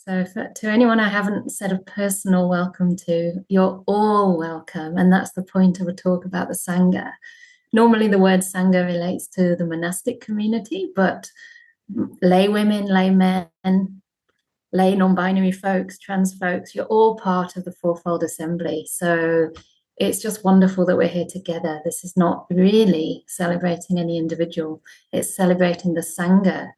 So to anyone I haven't said a personal welcome to, you're all welcome. And that's the point of a talk about the Sangha. Normally the word Sangha relates to the monastic community, but lay women, lay men, lay non-binary folks, trans folks, you're all part of the Fourfold Assembly. So it's just wonderful that we're here together. This is not really celebrating any individual, it's celebrating the Sangha.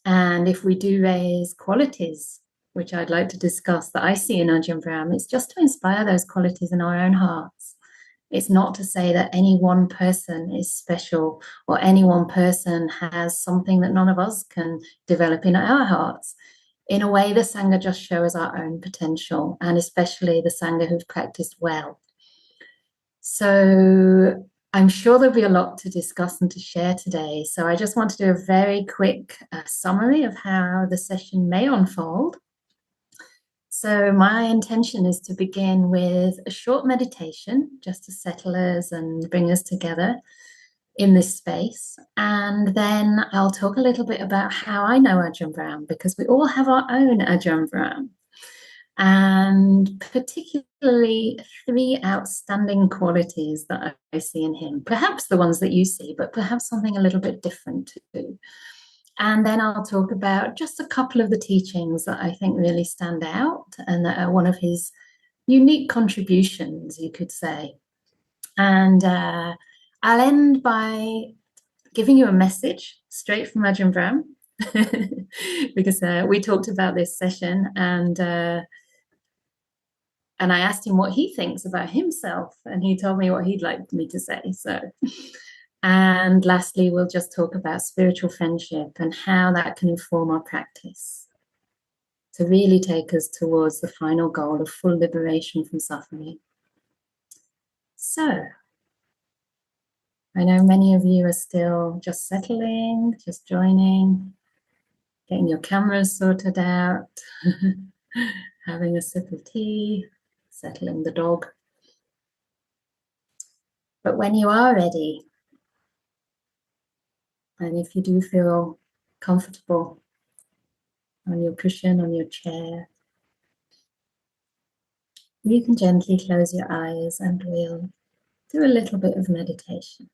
And if we do raise qualities, which I'd like to discuss, that I see in Ajahn Brahm, it's just to inspire those qualities in our own hearts. It's not to say that any one person is special or any one person has something that none of us can develop in our hearts. In a way, the Sangha just shows our own potential, and especially the Sangha who've practiced well. So I'm sure there'll be a lot to discuss and to share today. So I just want to do a very quick summary of how the session may unfold. So my intention is to begin with a short meditation, just to settle us and bring us together in this space. And then I'll talk a little bit about how I know Ajahn Brahm, because we all have our own Ajahn Brahm. And particularly 3 outstanding qualities that I see in him. Perhaps the ones that you see, but perhaps something a little bit different too. And then I'll talk about just a couple of the teachings that I think really stand out and that are one of his unique contributions, you could say. And I'll end by giving you a message straight from Ajahn Brahm, because we talked about this session, and I asked him what he thinks about himself, and he told me what he'd like me to say. So, and lastly, we'll just talk about spiritual friendship and how that can inform our practice to really take us towards the final goal of full liberation from suffering. So, I know many of you are still just settling, just joining, getting your cameras sorted out, having a sip of tea, settling the dog. But when you are ready, and if you do feel comfortable on your cushion, on your chair, you can gently close your eyes and we'll do a little bit of meditation.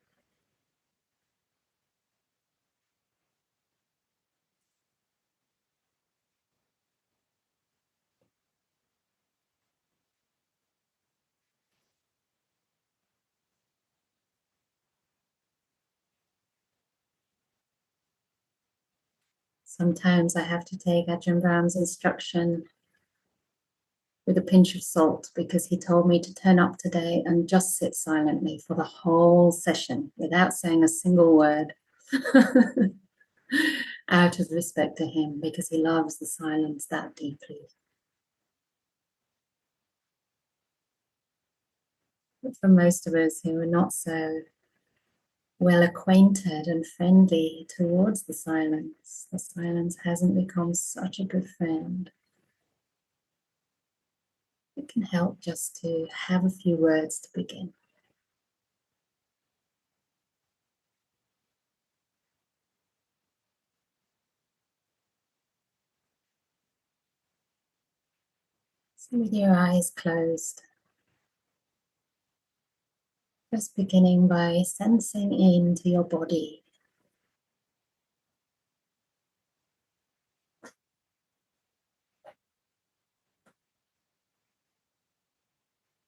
Sometimes I have to take Ajahn Brahm's instruction with a pinch of salt, because he told me to turn up today and just sit silently for the whole session without saying a single word, out of respect to him, because he loves the silence that deeply. But for most of us who are not so well acquainted and friendly towards the silence hasn't become such a good friend. It can help just to have a few words to begin. So with your eyes closed, just beginning by sensing into your body.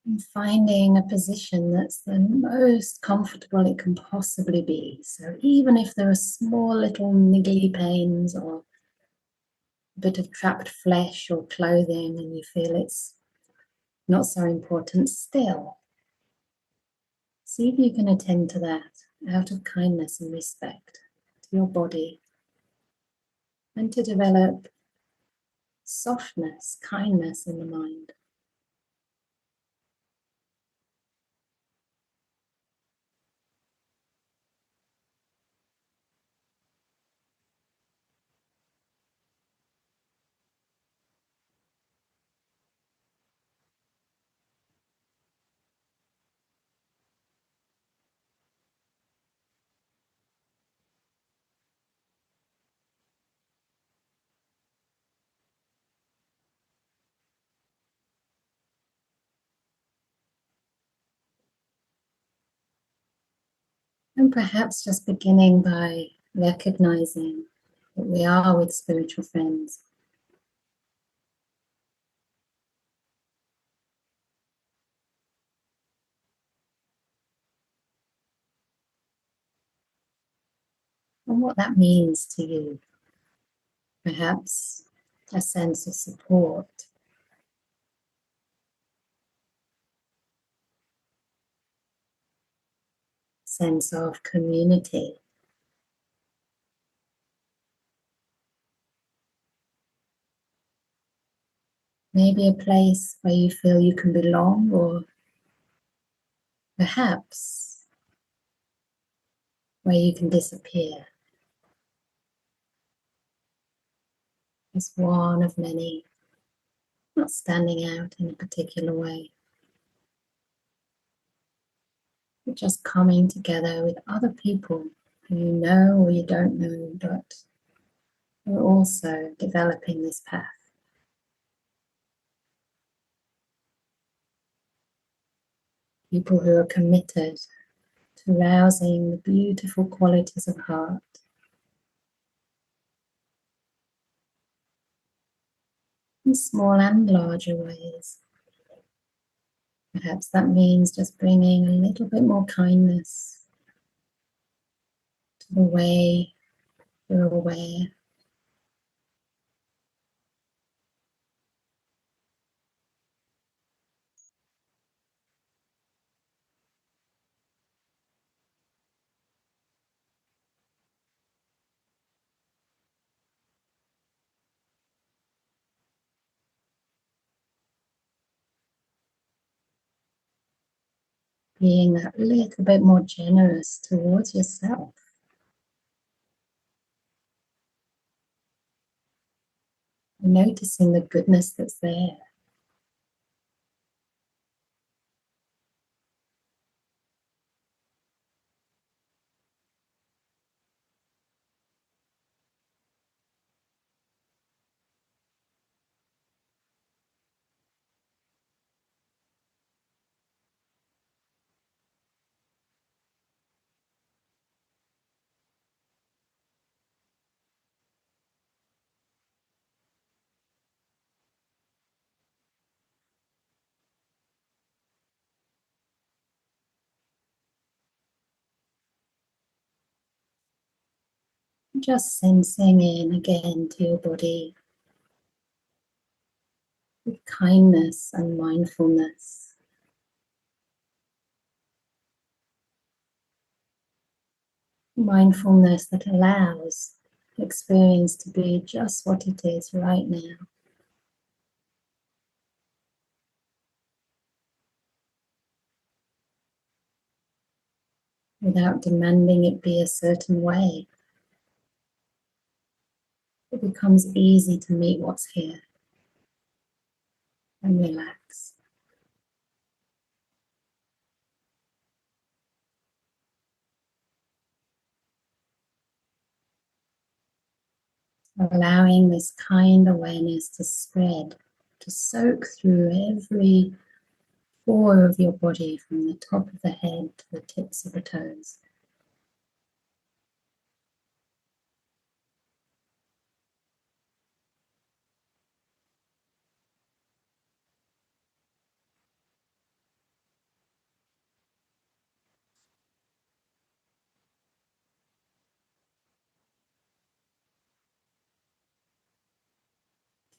And finding a position that's the most comfortable it can possibly be. So even if there are small little niggly pains or a bit of trapped flesh or clothing and you feel it's not so important, still, see if you can attend to that out of kindness and respect to your body, and to develop softness, kindness in the mind. And perhaps just beginning by recognizing that we are with spiritual friends. And what that means to you. Perhaps a sense of support, sense of community. Maybe a place where you feel you can belong, or perhaps where you can disappear as one of many, not standing out in a particular way, but just coming together with other people who you know or you don't know, but are also developing this path. People who are committed to rousing the beautiful qualities of heart, in small and larger ways. Perhaps that means just bringing a little bit more kindness to the way you're aware. Being that little bit more generous towards yourself. Noticing the goodness that's there. Just sensing in again to your body with kindness and mindfulness. Mindfulness that allows the experience to be just what it is right now. Without demanding it be a certain way. It becomes easy to meet what's here and relax. Allowing this kind awareness to spread, to soak through every pore of your body from the top of the head to the tips of the toes.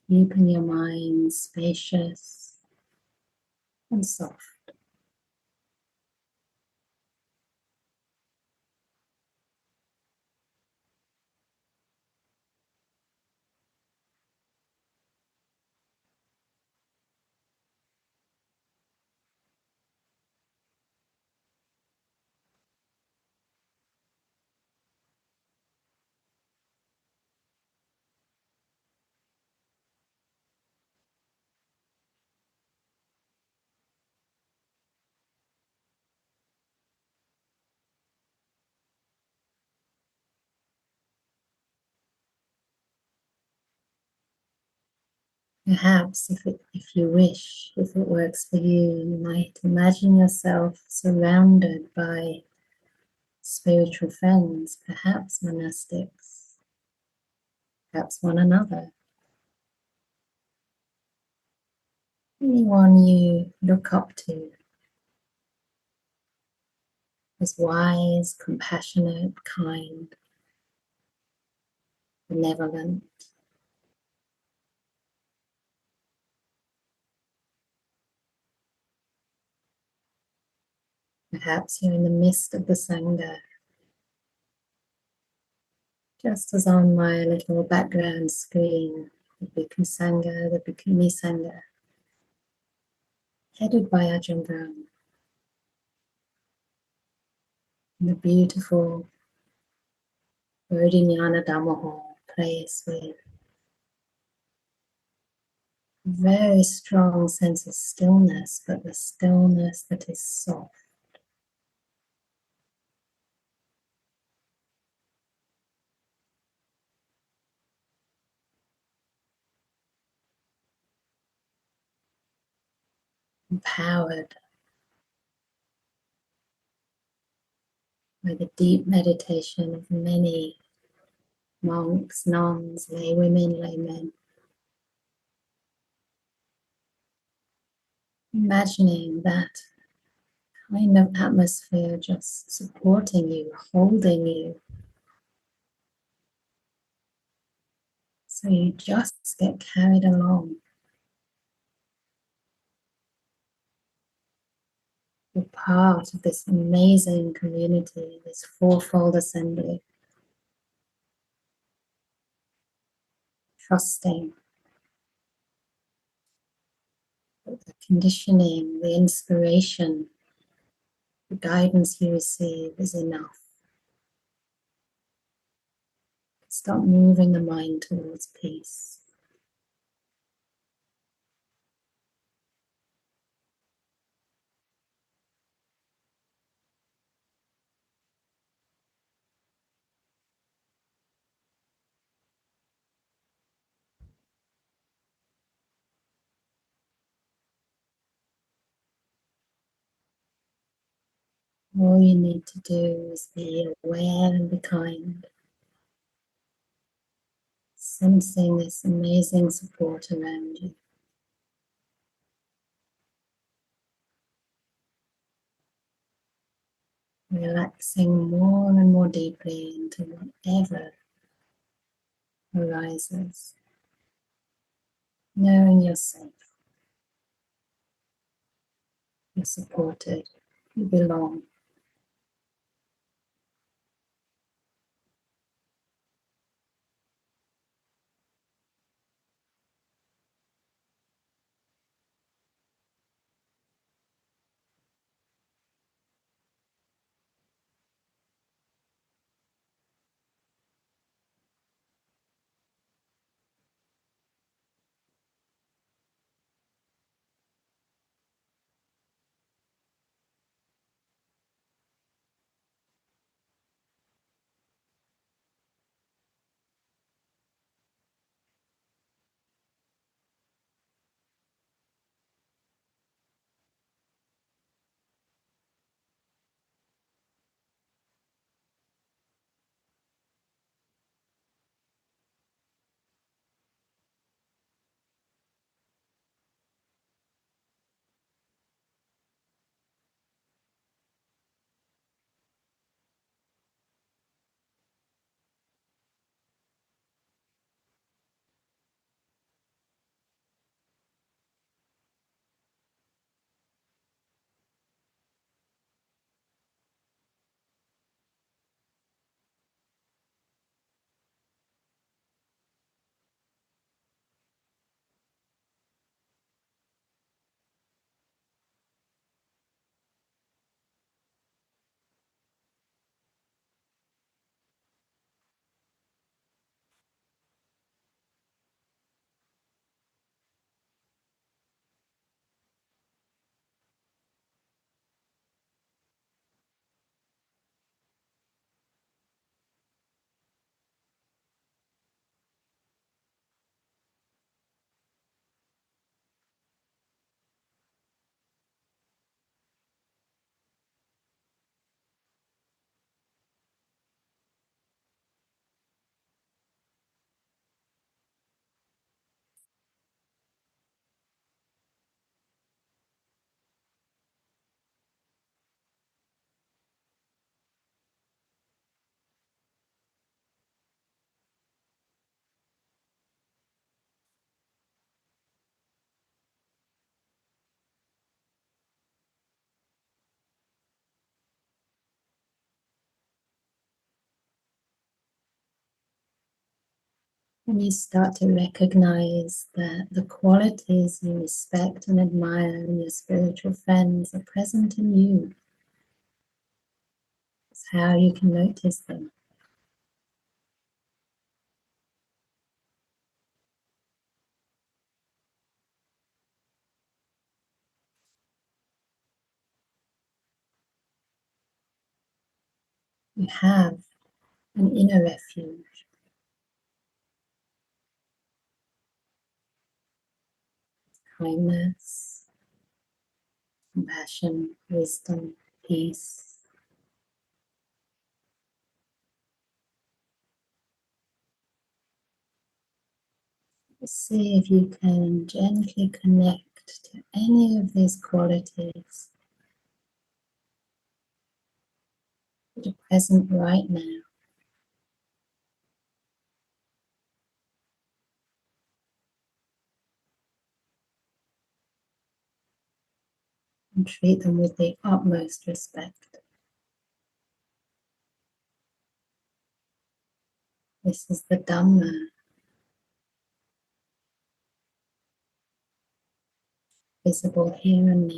Keeping your mind spacious and soft. Perhaps if you wish, if it works for you, you might imagine yourself surrounded by spiritual friends, perhaps monastics, perhaps one another. Anyone you look up to as wise, compassionate, kind, benevolent. Perhaps you're in the midst of the Sangha, just as on my little background screen, the Bhikkhu Sangha, the Bhikkhuni Sangha, headed by Ajahn Brahm, in the beautiful Bodhinyana Dhamma hall place with a very strong sense of stillness, but the stillness that is soft. Empowered by the deep meditation of many monks, nuns, lay women, laymen. Imagining that kind of atmosphere just supporting you, holding you. So you just get carried along. You're part of this amazing community, this fourfold assembly, trusting that the conditioning, the inspiration, the guidance you receive is enough. Start moving the mind towards peace. All you need to do is be aware and be kind, sensing this amazing support around you. Relaxing more and more deeply into whatever arises, knowing you're safe, you're supported, you belong. And you start to recognize that the qualities you respect and admire in your spiritual friends are present in you. It's how you can notice them. You have an inner refuge. Kindness, compassion, wisdom, peace. See if you can gently connect to any of these qualities that are present right now, and treat them with the utmost respect. This is the Dhamma, visible here and now.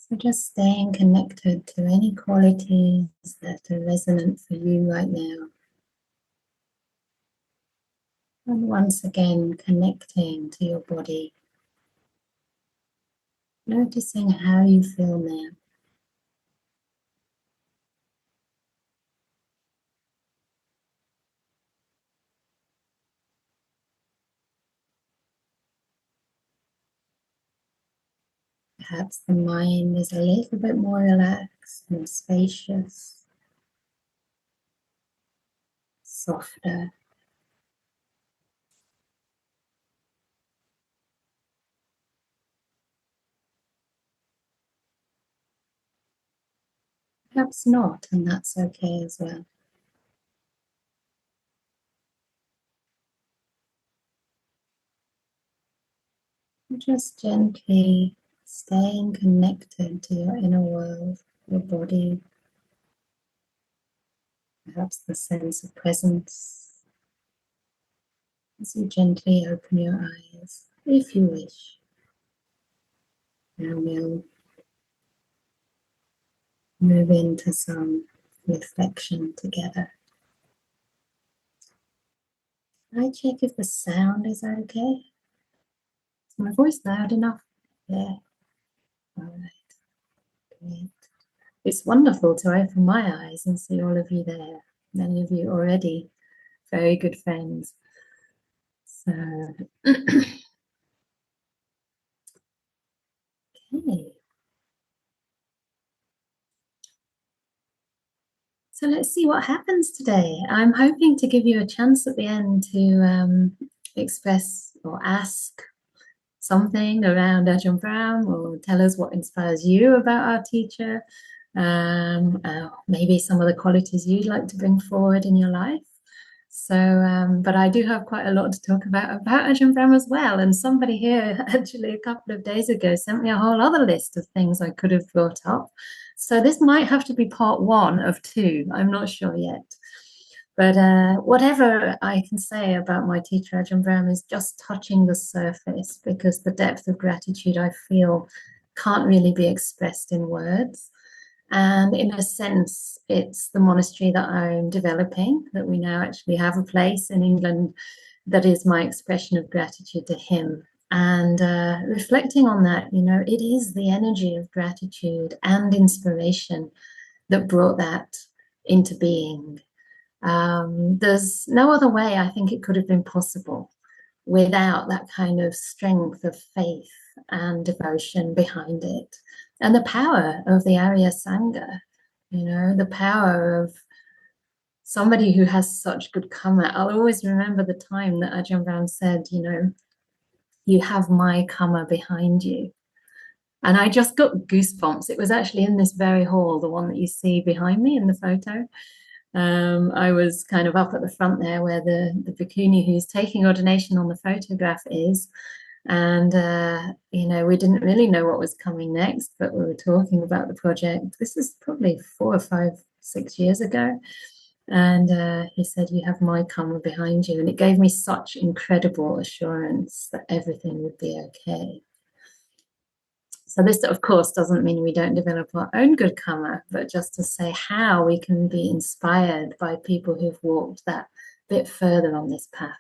So just staying connected to any qualities that are resonant for you right now. And once again, connecting to your body. Noticing how you feel now. Perhaps the mind is a little bit more relaxed, more spacious, softer. Perhaps not, and that's okay as well. Just gently staying connected to your inner world, your body, perhaps the sense of presence, as you gently open your eyes, if you wish. Now we'll move into some reflection together. I check if the sound is okay. Is my voice loud enough? Yeah. All right. Great. It's wonderful to open my eyes and see all of you there. Many of you already very good friends. So, okay. So let's see what happens today. I'm hoping to give you a chance at the end to express or ask something around Ajahn Brahm, or tell us what inspires you about our teacher. Maybe some of the qualities you'd like to bring forward in your life. But I do have quite a lot to talk about Ajahn Brahm as well. And somebody here actually a couple of days ago sent me a whole other list of things I could have brought up. So this might have to be part 1 of 2. I'm not sure yet. But whatever I can say about my teacher Ajahn Brahm is just touching the surface, because the depth of gratitude I feel can't really be expressed in words. And in a sense, it's the monastery that I'm developing, that we now actually have a place in England that is my expression of gratitude to him. And reflecting on that, it is the energy of gratitude and inspiration that brought that into being. There's no other way I think it could have been possible without that kind of strength of faith and devotion behind it. And the power of the Arya Sangha, the power of somebody who has such good karma. I'll always remember the time that Ajahn Brahm said, you have my karma behind you. And I just got goosebumps. It was actually in this very hall, the one that you see behind me in the photo. I was kind of up at the front there where the bhikkhuni who's taking ordination on the photograph is. And, we didn't really know what was coming next, but we were talking about the project. This is probably 4 or 5, 6 years ago. And he said, you have my karma behind you. And it gave me such incredible assurance that everything would be okay. So this, of course, doesn't mean we don't develop our own good karma, but just to say how we can be inspired by people who've walked that bit further on this path.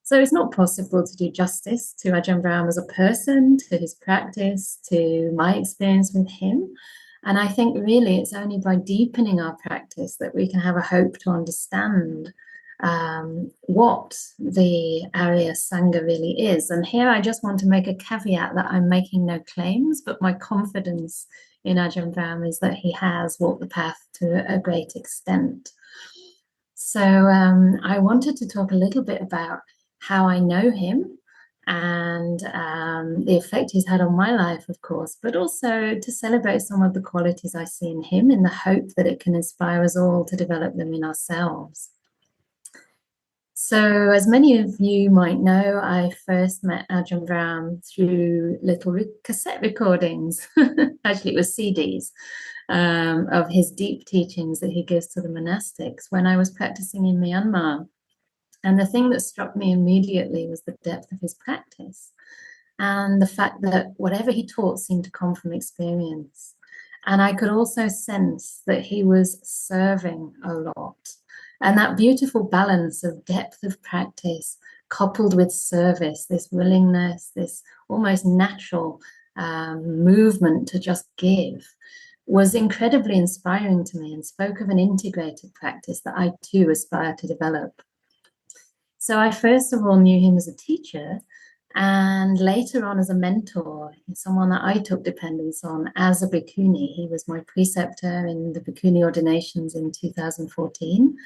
So it's not possible to do justice to Ajahn Brahm as a person, to his practice, to my experience with him. And I think really it's only by deepening our practice that we can have a hope to understand what the Arya Sangha really is. And here I just want to make a caveat that I'm making no claims, but my confidence in Ajahn Brahm is that he has walked the path to a great extent. So I wanted to talk a little bit about how I know him and the effect he's had on my life, of course, but also to celebrate some of the qualities I see in him in the hope that it can inspire us all to develop them in ourselves. So as many of you might know, I first met Ajahn Brahm through little cassette recordings. Actually, it was CDs of his deep teachings that he gives to the monastics when I was practicing in Myanmar. And the thing that struck me immediately was the depth of his practice and the fact that whatever he taught seemed to come from experience. And I could also sense that he was serving a lot. And that beautiful balance of depth of practice coupled with service, this willingness, this almost natural movement to just give, was incredibly inspiring to me and spoke of an integrated practice that I too aspire to develop. So I first of all knew him as a teacher, and later on as a mentor, someone that I took dependence on as a bhikkhuni. He was my preceptor in the bhikkhuni ordinations in 2014.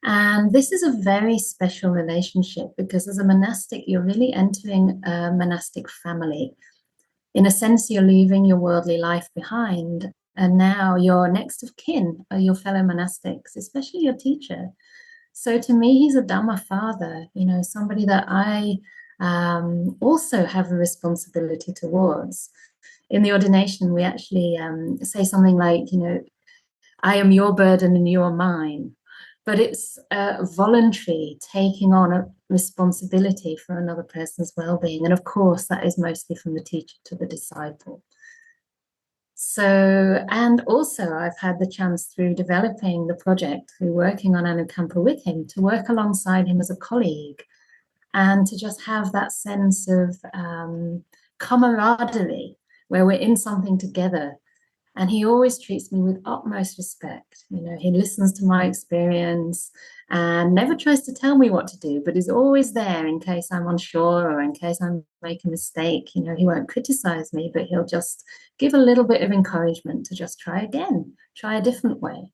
And this is a very special relationship because as a monastic, you're really entering a monastic family. In a sense, you're leaving your worldly life behind, and now your next of kin are your fellow monastics, especially your teacher. So to me, he's a Dhamma father, somebody that I also have a responsibility towards. In the ordination, we actually say something like, I am your burden and you are mine. But it's a voluntary taking on a responsibility for another person's well-being. And of course, that is mostly from the teacher to the disciple. So, and also I've had the chance through developing the project, through working on Anukampa with him, to work alongside him as a colleague and to just have that sense of camaraderie where we're in something together. And he always treats me with utmost respect. He listens to my experience and never tries to tell me what to do, but is always there in case I'm unsure or in case I make a mistake. He won't criticize me, but he'll just give a little bit of encouragement to just try again, try a different way.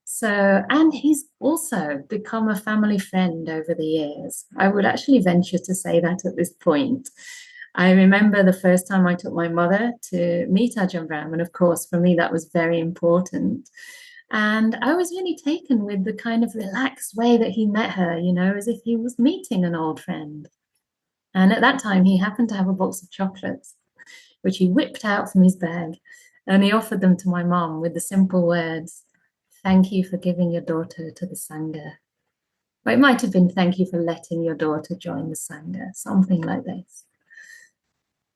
So, and he's also become a family friend over the years. I would actually venture to say that at this point. I remember the first time I took my mother to meet Ajahn Brahm, and of course, for me, that was very important. And I was really taken with the kind of relaxed way that he met her, as if he was meeting an old friend. And at that time, he happened to have a box of chocolates, which he whipped out from his bag, and he offered them to my mom with the simple words, "Thank you for giving your daughter to the Sangha." Or it might have been, "Thank you for letting your daughter join the Sangha," something like this.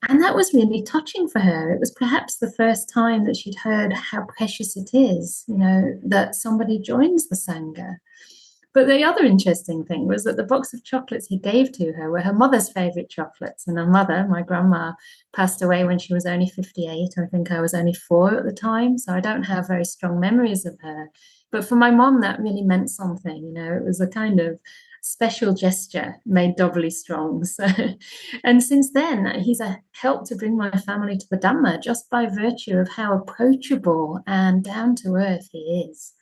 And that was really touching for her. It was perhaps the first time that she'd heard how precious it is, that somebody joins the Sangha. But the other interesting thing was that the box of chocolates he gave to her were her mother's favorite chocolates. And her mother, my grandma, passed away when she was only 58. I think I was only 4 at the time. So I don't have very strong memories of her. But for my mom, that really meant something. It was a kind of special gesture made doubly strong. So, and since then, he's helped to bring my family to the Dhamma just by virtue of how approachable and down to earth he is.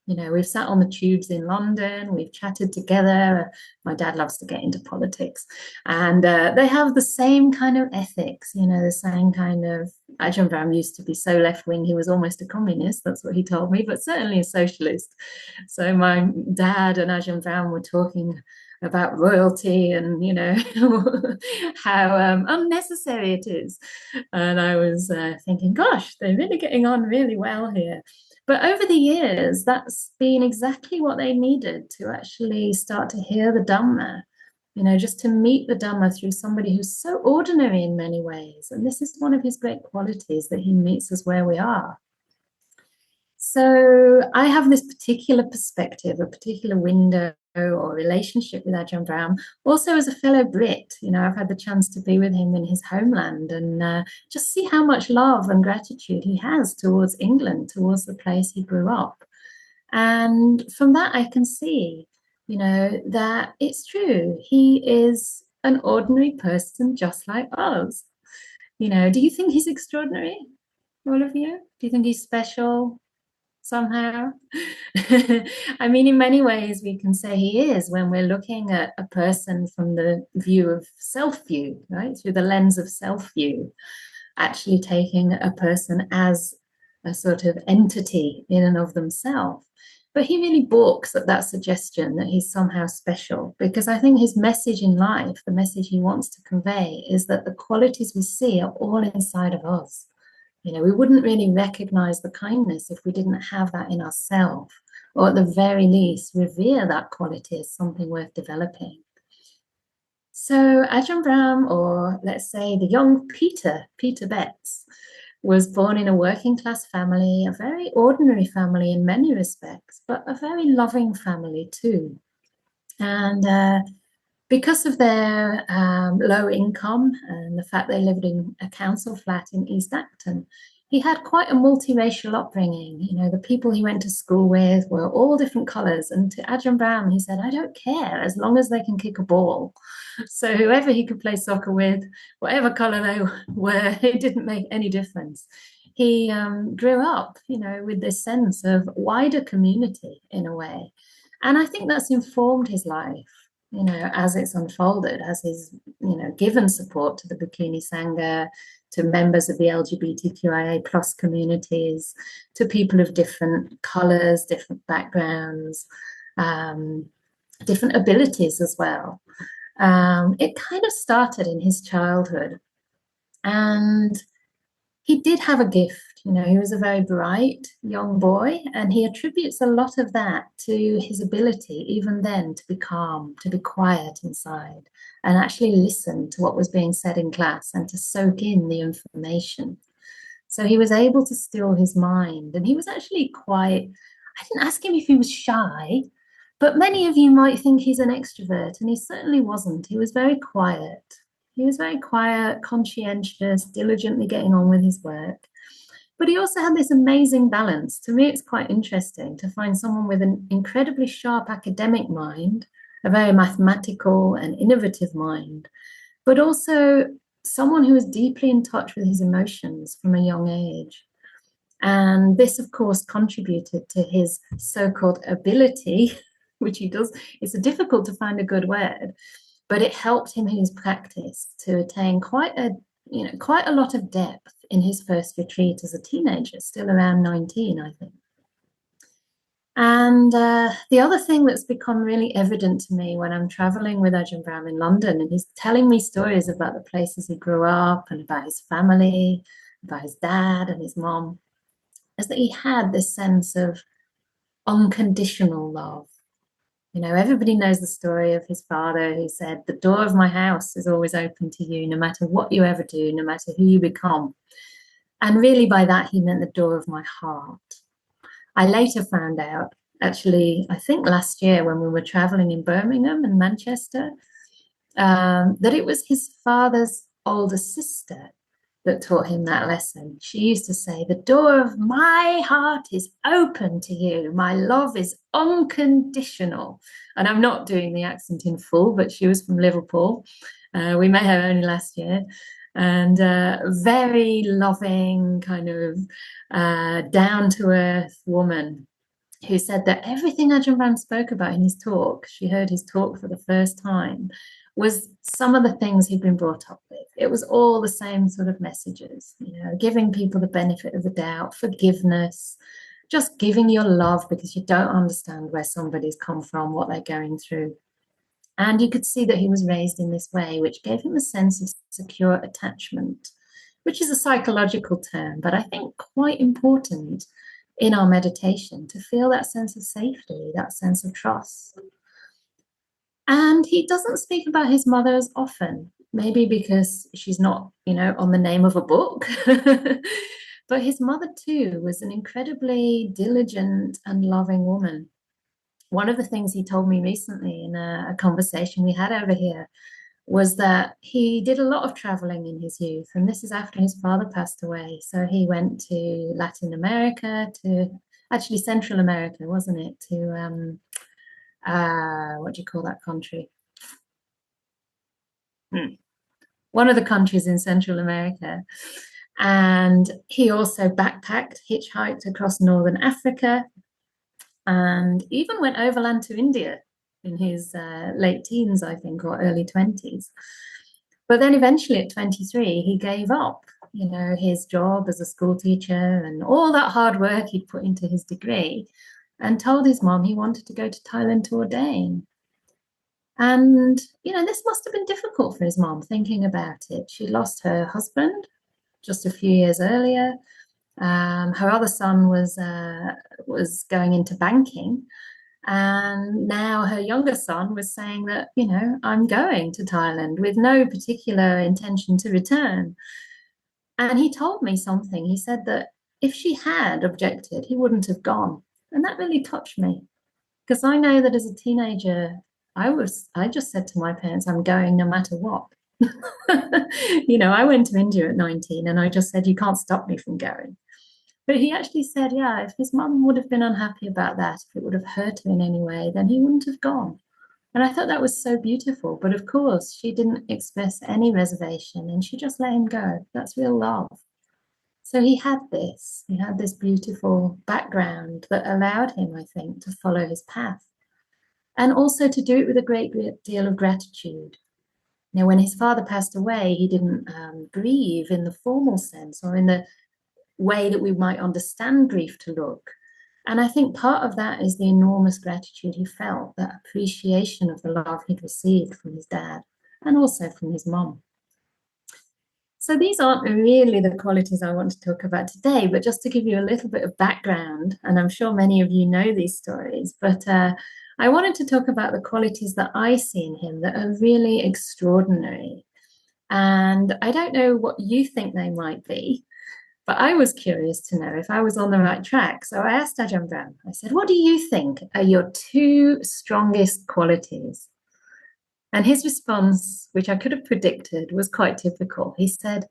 We've sat on the tubes in London, we've chatted together. My dad loves to get into politics, and they have the same kind of ethics, the same kind of. Ajahn Brahm used to be so left-wing, he was almost a communist, that's what he told me, but certainly a socialist. So my dad and Ajahn Brahm were talking about royalty and, how unnecessary it is. And I was thinking, gosh, they're really getting on really well here. But over the years, that's been exactly what they needed to actually start to hear the Dhamma, just to meet the Dhamma through somebody who's so ordinary in many ways. And this is one of his great qualities, that he meets us where we are. So I have this particular perspective, a particular window or relationship with Ajahn Brahm. Also, as a fellow Brit, I've had the chance to be with him in his homeland and just see how much love and gratitude he has towards England, towards the place he grew up. And from that, I can see, that it's true. He is an ordinary person just like us. Do you think he's extraordinary, all of you? Do you think he's special? Somehow. I mean, in many ways, we can say he is when we're looking at a person from the view of self-view, right? Through the lens of self-view, actually taking a person as a sort of entity in and of themselves. But he really balks at that suggestion that he's somehow special, because I think his message in life, the message he wants to convey, is that the qualities we see are all inside of us. We wouldn't really recognize the kindness if we didn't have that in ourselves, or at the very least, revere that quality as something worth developing. So Ajahn Brahm, or let's say the young Peter Betts, was born in a working class family, a very ordinary family in many respects, but a very loving family too. And because of their low income and the fact they lived in a council flat in East Acton, he had quite a multiracial upbringing. The people he went to school with were all different colors. And to Ajahn Brahm, he said, "I don't care as long as they can kick a ball." So whoever he could play soccer with, whatever color they were, it didn't make any difference. He grew up, with this sense of wider community in a way. And I think that's informed his life. As it's unfolded, as he's, given support to the Bhikkhuni Sangha, to members of the LGBTQIA plus communities, to people of different colors, different backgrounds, different abilities as well. It kind of started in his childhood. And he did have a gift. He was a very bright young boy, and he attributes a lot of that to his ability, even then, to be calm, to be quiet inside, and actually listen to what was being said in class and to soak in the information. So he was able to still his mind, and he was actually quite, I didn't ask him if he was shy, but many of you might think he's an extrovert, and he certainly wasn't. He was very quiet. He was very quiet, conscientious, diligently getting on with his work. But he also had this amazing balance. To me, it's quite interesting to find someone with an incredibly sharp academic mind, a very mathematical and innovative mind, but also someone who was deeply in touch with his emotions from a young age. And this, of course, contributed to his so-called ability, which he does. It's difficult to find a good word, but it helped him in his practice to attain quite a lot of depth in his first retreat as a teenager, still around 19, I think. And the other thing that's become really evident to me when I'm traveling with Ajahn Brahm in London, and he's telling me stories about the places he grew up and about his family, about his dad and his mom, is that he had this sense of unconditional love. You know, everybody knows the story of his father who said, "The door of my house is always open to you, no matter what you ever do, no matter who you become." And really, by that, he meant the door of my heart. I later found out, actually, I think last year when we were traveling in Birmingham and Manchester, that it was his father's older sister that taught him that lesson. She used to say, "The door of my heart is open to you. My love is unconditional." And I'm not doing the accent in full, but she was from Liverpool. We met her only last year. And very loving, kind of down-to-earth woman who said that everything Ajahn Brahm spoke about in his talk, she heard his talk for the first time, was some of the things he'd been brought up with. It was all the same sort of messages, you know, giving people the benefit of the doubt, forgiveness, just giving your love because you don't understand where somebody's come from, what they're going through. And you could see that he was raised in this way, which gave him a sense of secure attachment, which is a psychological term, but I think quite important in our meditation to feel that sense of safety, that sense of trust. And he doesn't speak about his mother as often, maybe because she's not, you know, on the name of a book. But his mother, too, was an incredibly diligent and loving woman. One of the things he told me recently in a conversation we had over here was that he did a lot of traveling in his youth, and this is after his father passed away. So he went to Latin America, to actually Central America, wasn't it? To what do you call that country? One of the countries in Central America. And he also backpacked, hitchhiked across Northern Africa, and even went overland to India in his late teens, I think, or early 20s. But then eventually at 23, he gave up, you know, his job as a school teacher and all that hard work he'd put into his degree, and told his mom he wanted to go to Thailand to ordain. And, you know, this must have been difficult for his mom, thinking about it. She lost her husband just a few years earlier. Her other son was going into banking. And now her younger son was saying that, you know, I'm going to Thailand with no particular intention to return. And he told me something. He said that if she had objected, he wouldn't have gone. And that really touched me because I know that as a teenager, I just said to my parents, I'm going no matter what. You know, I went to India at 19 and I just said, you can't stop me from going. But he actually said, yeah, if his mum would have been unhappy about that, if it would have hurt her in any way, then he wouldn't have gone. And I thought that was so beautiful. But of course, she didn't express any reservation and she just let him go. That's real love. So he had this beautiful background that allowed him, I think, to follow his path and also to do it with a great deal of gratitude. Now, when his father passed away, he didn't grieve in the formal sense or in the way that we might understand grief to look. And I think part of that is the enormous gratitude he felt, that appreciation of the love he'd received from his dad and also from his mom. So these aren't really the qualities I want to talk about today, but just to give you a little bit of background, and I'm sure many of you know these stories, but I wanted to talk about the qualities that I see in him that are really extraordinary. And I don't know what you think they might be, but I was curious to know if I was on the right track. So I asked Ajahn Brahm, I said, what do you think are your two strongest qualities? And his response, which I could have predicted, was quite typical. He said,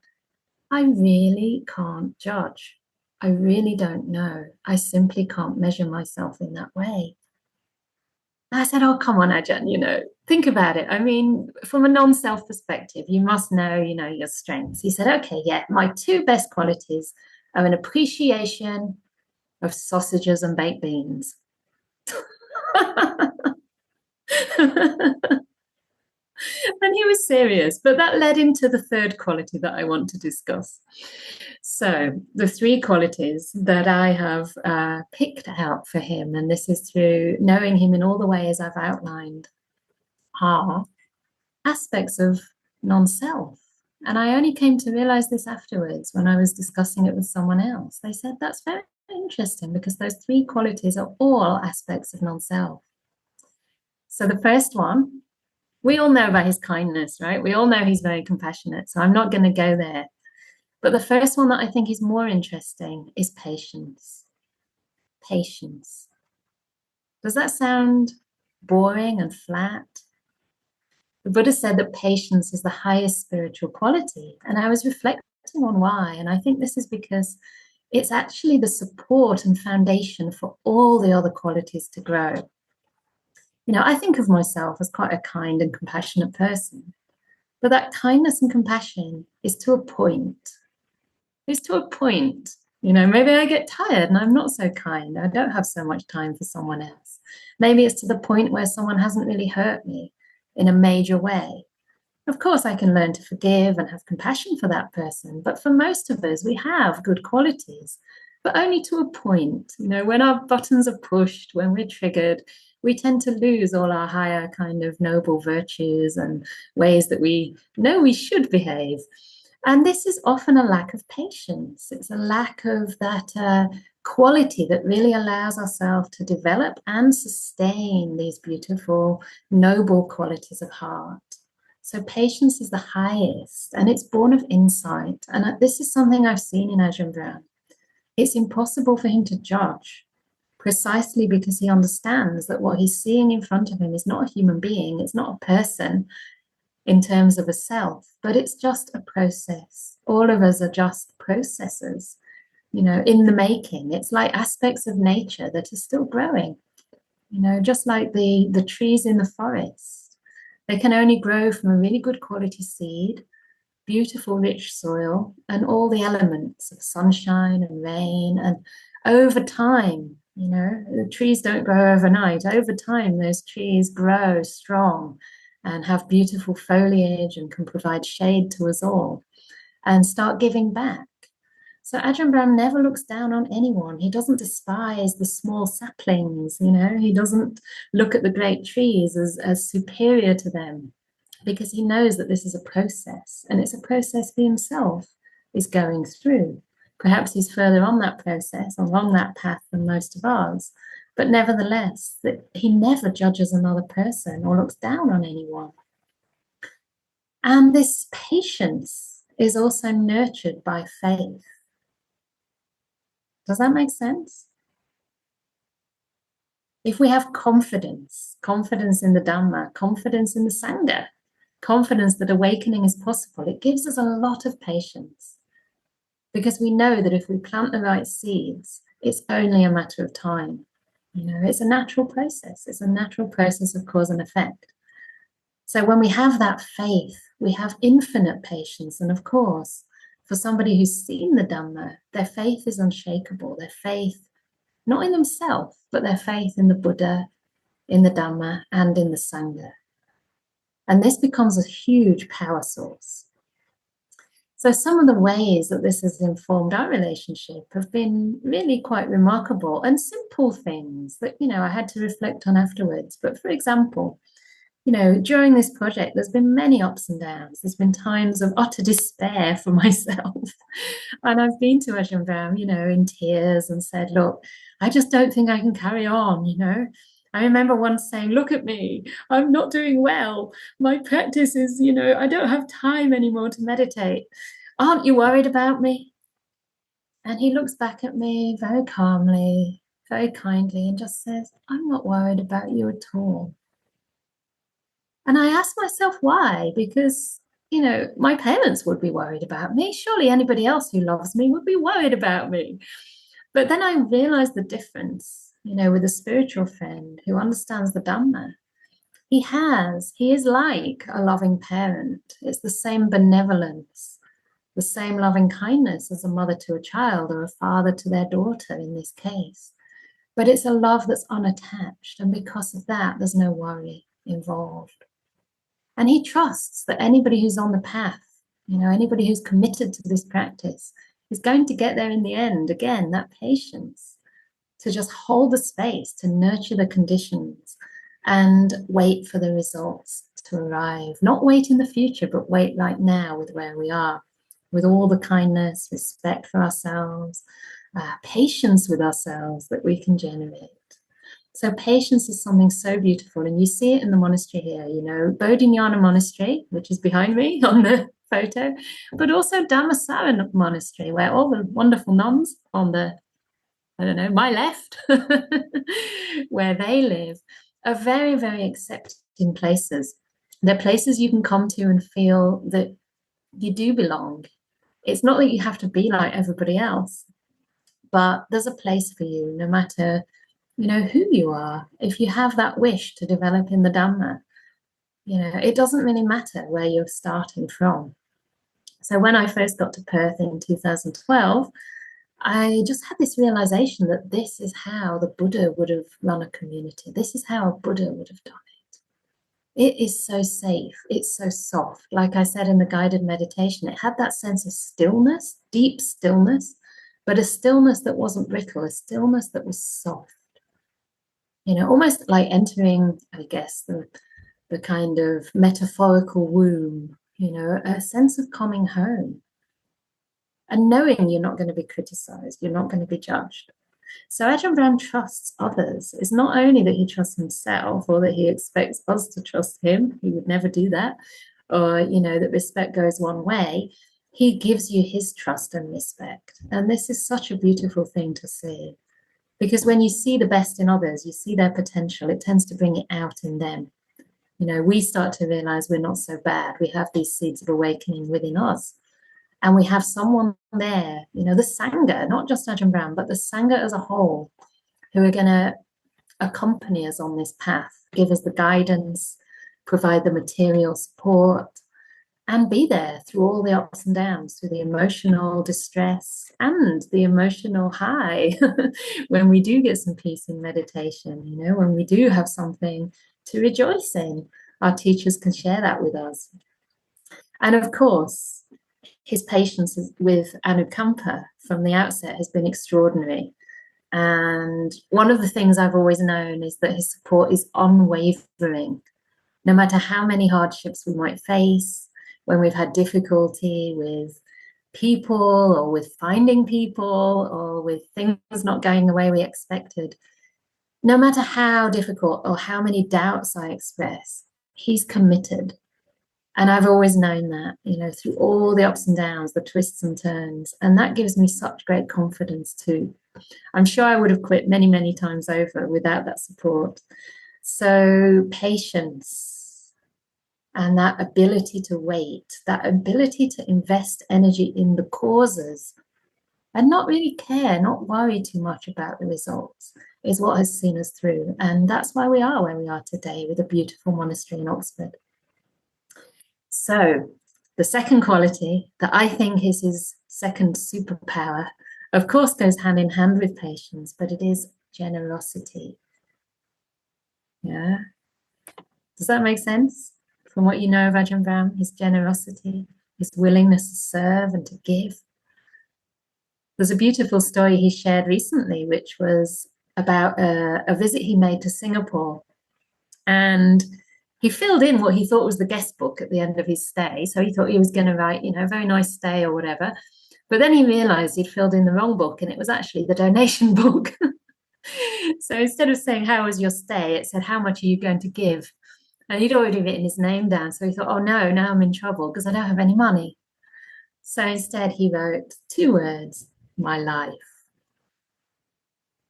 I really can't judge. I really don't know. I simply can't measure myself in that way. And I said, oh, come on, Ajahn, you know, think about it. I mean, from a non-self perspective, you must know, you know, your strengths. He said, okay, yeah, my two best qualities are an appreciation of sausages and baked beans. And he was serious, but that led into the third quality that I want to discuss. So the three qualities that I have picked out for him, and this is through knowing him in all the ways I've outlined, are aspects of non-self. And I only came to realize this afterwards when I was discussing it with someone else. They said, that's very interesting because those three qualities are all aspects of non-self. So the first one, we all know about his kindness, right? We all know he's very compassionate. So I'm not going to go there. But the first one that I think is more interesting is patience. Patience. Does that sound boring and flat? The Buddha said that patience is the highest spiritual quality. And I was reflecting on why. And I think this is because it's actually the support and foundation for all the other qualities to grow. You know, I think of myself as quite a kind and compassionate person. But that kindness and compassion is to a point. It's to a point. You know, maybe I get tired and I'm not so kind. I don't have so much time for someone else. Maybe it's to the point where someone hasn't really hurt me in a major way. Of course, I can learn to forgive and have compassion for that person. But for most of us, we have good qualities, but only to a point. You know, when our buttons are pushed, when we're triggered, we tend to lose all our higher kind of noble virtues and ways that we know we should behave. And this is often a lack of patience. It's a lack of that quality that really allows ourselves to develop and sustain these beautiful, noble qualities of heart. So patience is the highest, and it's born of insight. And this is something I've seen in Ajahn Brahm. It's impossible for him to judge, precisely because he understands that what he's seeing in front of him is not a human being, it's not a person in terms of a self, but it's just a process. All of us are just processes, you know, in the making. It's like aspects of nature that are still growing, you know, just like the trees in the forest. They can only grow from a really good quality seed, beautiful, rich soil, and all the elements of sunshine and rain. And over time, you know, the trees don't grow overnight. Over time, those trees grow strong and have beautiful foliage and can provide shade to us all and start giving back. So Ajahn Brahm never looks down on anyone. He doesn't despise the small saplings, you know, he doesn't look at the great trees as superior to them, because he knows that this is a process, and it's a process he himself is going through. Perhaps he's further on that process, along that path than most of us, but nevertheless, that he never judges another person or looks down on anyone. And this patience is also nurtured by faith. Does that make sense? If we have confidence in the Dhamma, confidence in the Sangha, confidence that awakening is possible, it gives us a lot of patience, because we know that if we plant the right seeds, it's only a matter of time. You know, it's a natural process. It's a natural process of cause and effect. So when we have that faith, we have infinite patience. And of course, for somebody who's seen the Dhamma, their faith is unshakable. Their faith, not in themselves, but their faith in the Buddha, in the Dhamma, and in the Sangha. And this becomes a huge power source. So some of the ways that this has informed our relationship have been really quite remarkable and simple things that, you know, I had to reflect on afterwards. But for example, you know, during this project, there's been many ups and downs. There's been times of utter despair for myself. And I've been to Ajahn Brahm, you know, in tears and said, look, I just don't think I can carry on, you know. I remember once saying, look at me, I'm not doing well. My practice is, you know, I don't have time anymore to meditate. Aren't you worried about me? And he looks back at me very calmly, very kindly, and just says, I'm not worried about you at all. And I asked myself why, because, you know, my parents would be worried about me. Surely anybody else who loves me would be worried about me. But then I realized the difference, you know, with a spiritual friend who understands the Dhamma. He is like a loving parent. It's the same benevolence, the same loving kindness as a mother to a child or a father to their daughter in this case. But it's a love that's unattached. And because of that, there's no worry involved. And he trusts that anybody who's on the path, anybody who's committed to this practice is going to get there in the end. Again, that patience to just hold the space, to nurture the conditions and wait for the results to arrive. Not wait in the future, but wait right now with where we are, with all the kindness, respect for ourselves, patience with ourselves that we can generate. So patience is something so beautiful, and you see it in the monastery here, Bodhinyana Monastery, which is behind me on the photo, but also Dhammasara Monastery, where all the wonderful nuns on the, my left, where they live, are very, very accepting places. They're places you can come to and feel that you do belong. It's not that you have to be like everybody else, but there's a place for you, no matter who you are. If you have that wish to develop in the Dhamma, it doesn't really matter where you're starting from. So when I first got to Perth in 2012, I just had this realization that this is how the Buddha would have run a community. This is how a Buddha would have done it. It is so safe. It's so soft. Like I said in the guided meditation, it had that sense of stillness, deep stillness, but a stillness that wasn't brittle, a stillness that was soft. Almost like entering, I guess, the kind of metaphorical womb, a sense of coming home and knowing you're not going to be criticized, you're not going to be judged. So Ajahn Brahm trusts others. It's not only that he trusts himself or that he expects us to trust him, he would never do that, or, that respect goes one way. He gives you his trust and respect. And this is such a beautiful thing to see. Because when you see the best in others, you see their potential, it tends to bring it out in them. We start to realize we're not so bad. We have these seeds of awakening within us. And we have someone there, the Sangha, not just Ajahn Brahm, but the Sangha as a whole, who are going to accompany us on this path, give us the guidance, provide the material support, and be there through all the ups and downs, through the emotional distress and the emotional high, when we do get some peace in meditation, when we do have something to rejoice in. Our teachers can share that with us. And of course, his patience with anukampa from the outset has been extraordinary. And one of the things I've always known is that his support is unwavering. No matter how many hardships we might face, when we've had difficulty with people or with finding people or with things not going the way we expected, no matter how difficult or how many doubts I express, he's committed. And I've always known that, through all the ups and downs, the twists and turns. And that gives me such great confidence too. I'm sure I would have quit many, many times over without that support. So patience and that ability to wait, that ability to invest energy in the causes and not really care, not worry too much about the results is what has seen us through. And that's why we are where we are today with a beautiful monastery in Oxford. So the second quality that I think is his second superpower, of course, goes hand in hand with patience, but it is generosity. Yeah. Does that make sense? From what you know of Ajahn Brahm, his generosity, his willingness to serve and to give. There's a beautiful story he shared recently, which was about a visit he made to Singapore. And he filled in what he thought was the guest book at the end of his stay. So he thought he was going to write, a very nice stay or whatever. But then he realized he'd filled in the wrong book, and it was actually the donation book. So instead of saying, how was your stay? It said, how much are you going to give? And he'd already written his name down. So he thought, oh no, now I'm in trouble because I don't have any money. So instead he wrote 2 words, my life.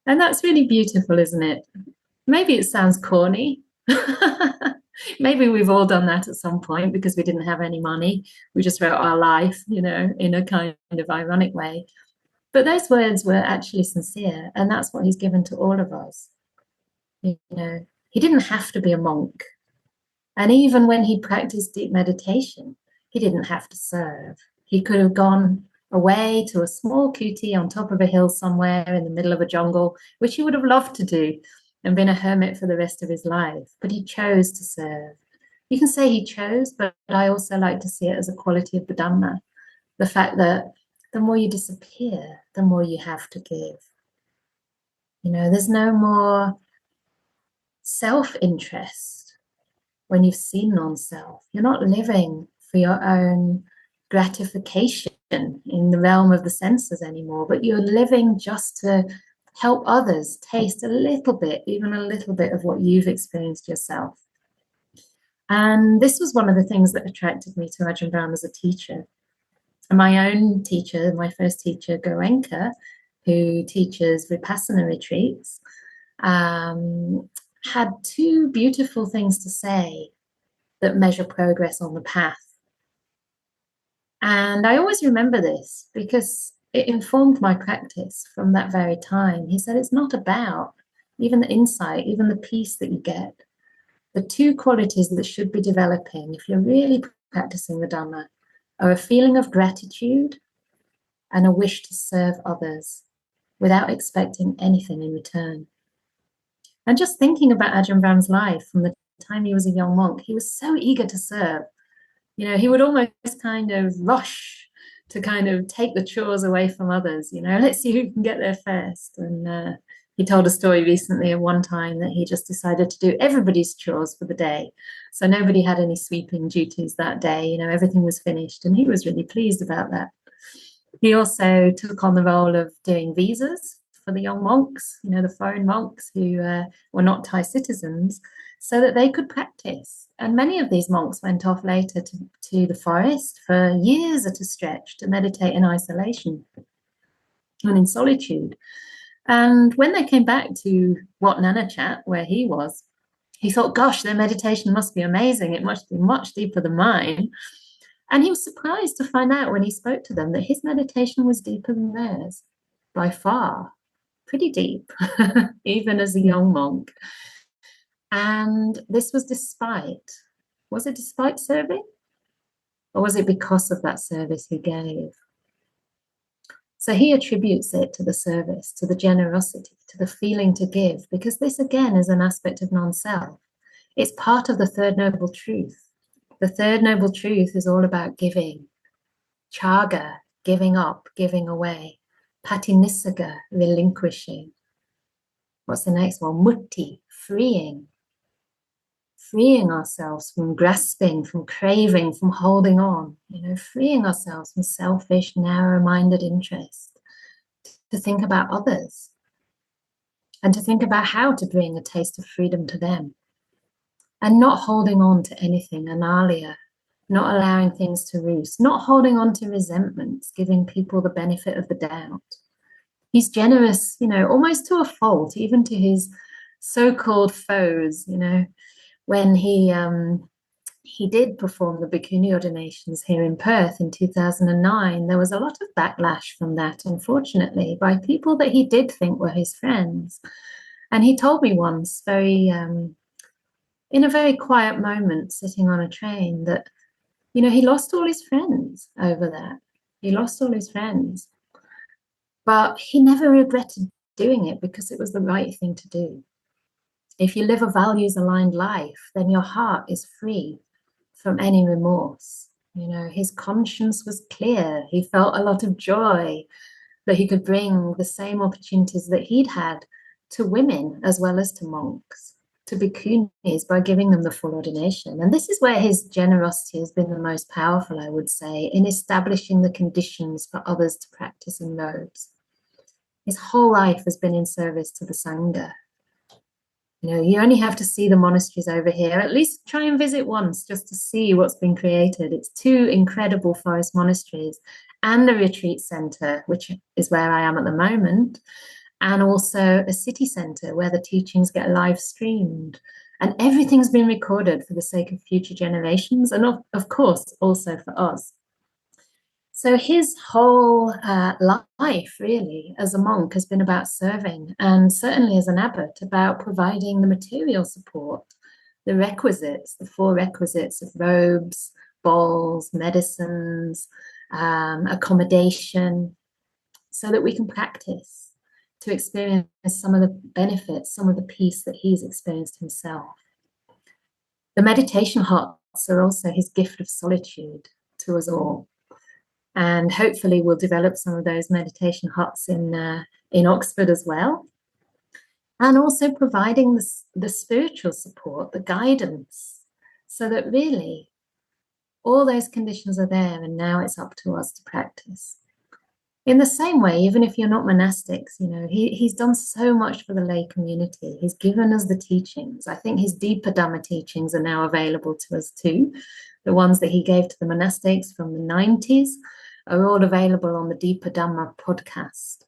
And that's really beautiful, isn't it? Maybe it sounds corny. Maybe we've all done that at some point because we didn't have any money. We just wrote our life, in a kind of ironic way. But those words were actually sincere. And that's what he's given to all of us. He didn't have to be a monk. And even when he practiced deep meditation, he didn't have to serve. He could have gone away to a small kuti on top of a hill somewhere in the middle of a jungle, which he would have loved to do, and been a hermit for the rest of his life. But he chose to serve. You can say he chose, but I also like to see it as a quality of the Dhamma. The fact that the more you disappear, the more you have to give. You know, there's no more self-interest when you've seen non-self. You're not living for your own gratification in the realm of the senses anymore, but you're living just to help others taste a little bit, even a little bit of what you've experienced yourself. And this was one of the things that attracted me to Ajahn Brahm as a teacher. And my own teacher, my first teacher, Goenka, who teaches Vipassana retreats, had two beautiful things to say that measure progress on the path. And I always remember this because it informed my practice from that very time. He said, it's not about even the insight, even the peace that you get. The two qualities that should be developing, if you're really practicing the Dhamma, are a feeling of gratitude and a wish to serve others without expecting anything in return. And just thinking about Ajahn Brahm's life from the time he was a young monk, he was so eager to serve. You know, he would almost kind of rush to kind of take the chores away from others, you know, let's see who can get there first. And he told a story recently of one time that he just decided to do everybody's chores for the day. So nobody had any sweeping duties that day, you know, everything was finished, and he was really pleased about that. He also took on the role of doing visas for the young monks, you know, the foreign monks who were not Thai citizens, so that they could practice. And many of these monks went off later to the forest for years at a stretch to meditate in isolation and in solitude. And when they came back to Wat Nanachat, where he was, he thought, gosh, their meditation must be amazing. It must be much deeper than mine. And he was surprised to find out when he spoke to them that his meditation was deeper than theirs, by far, pretty deep, even as a young monk. And this was was it despite serving? Or was it because of that service he gave? So he attributes it to the service, to the generosity, to the feeling to give, because this again is an aspect of non-self. It's part of the third noble truth. The third noble truth is all about giving. Chaga, giving up, giving away. Patinissaga, relinquishing. What's the next one? Mutti, freeing. Freeing ourselves from grasping, from craving, from holding on. You know, freeing ourselves from selfish, narrow-minded interest. To think about others. And to think about how to bring a taste of freedom to them. And not holding on to anything, analia, not allowing things to roost, not holding on to resentments, giving people the benefit of the doubt. He's generous, you know, almost to a fault, even to his so-called foes, you know, when he did perform the bhikkhuni ordinations here in Perth in 2009, there was a lot of backlash from that, unfortunately, by people that he did think were his friends. And he told me once, in a very quiet moment, sitting on a train, that, you know, he lost all his friends over that. He lost all his friends. But he never regretted doing it because it was the right thing to do. If you live a values-aligned life, then your heart is free from any remorse. You know, his conscience was clear. He felt a lot of joy that he could bring the same opportunities that he'd had to women as well as to monks, to bhikkhunis, by giving them the full ordination. And this is where his generosity has been the most powerful, I would say, in establishing the conditions for others to practice in robes. His whole life has been in service to the Sangha. You know, you only have to see the monasteries over here. At least try and visit once just to see what's been created. It's two incredible forest monasteries and a retreat centre, which is where I am at the moment, and also a city centre where the teachings get live streamed. And everything's been recorded for the sake of future generations and, of course, also for us. So his whole life, really, as a monk has been about serving, and certainly as an abbot, about providing the material support, the requisites, the 4 requisites of robes, bowls, medicines, accommodation, so that we can practice to experience some of the benefits, some of the peace that he's experienced himself. The meditation huts are also his gift of solitude to us all. And hopefully we'll develop some of those meditation huts in Oxford as well. And also providing the spiritual support, the guidance, so that really all those conditions are there, and now it's up to us to practice. In the same way, even if you're not monastics, you know, he's done so much for the lay community. He's given us the teachings. I think his deeper Dhamma teachings are now available to us too. The ones that he gave to the monastics from the 90s are all available on the Deeper Dhamma podcast.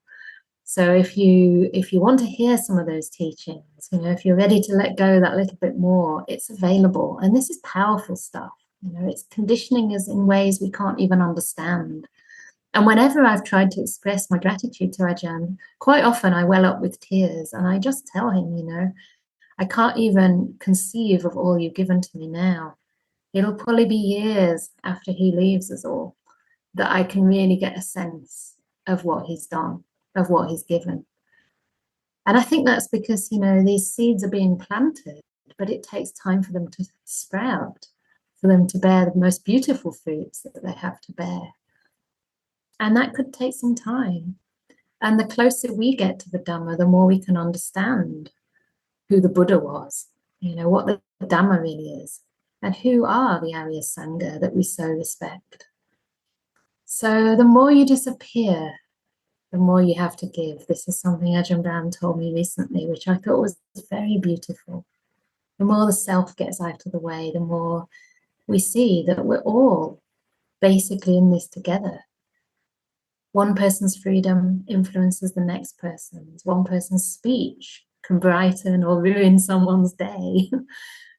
So if you want to hear some of those teachings, you know, if you're ready to let go that little bit more, it's available. And this is powerful stuff. You know, it's conditioning us in ways we can't even understand. And whenever I've tried to express my gratitude to Ajahn, quite often I well up with tears, and I just tell him, you know, I can't even conceive of all you've given to me now. It'll probably be years after he leaves us all that I can really get a sense of what he's done, of what he's given. And I think that's because, you know, these seeds are being planted, but it takes time for them to sprout, for them to bear the most beautiful fruits that they have to bear. And that could take some time. And the closer we get to the Dhamma, the more we can understand who the Buddha was, you know, what the Dhamma really is, and who are the Arya Sangha that we so respect. So the more you disappear, the more you have to give. This is something Ajahn Brahm told me recently, which I thought was very beautiful. The more the self gets out of the way, the more we see that we're all basically in this together. One person's freedom influences the next person's. One person's speech can brighten or ruin someone's day,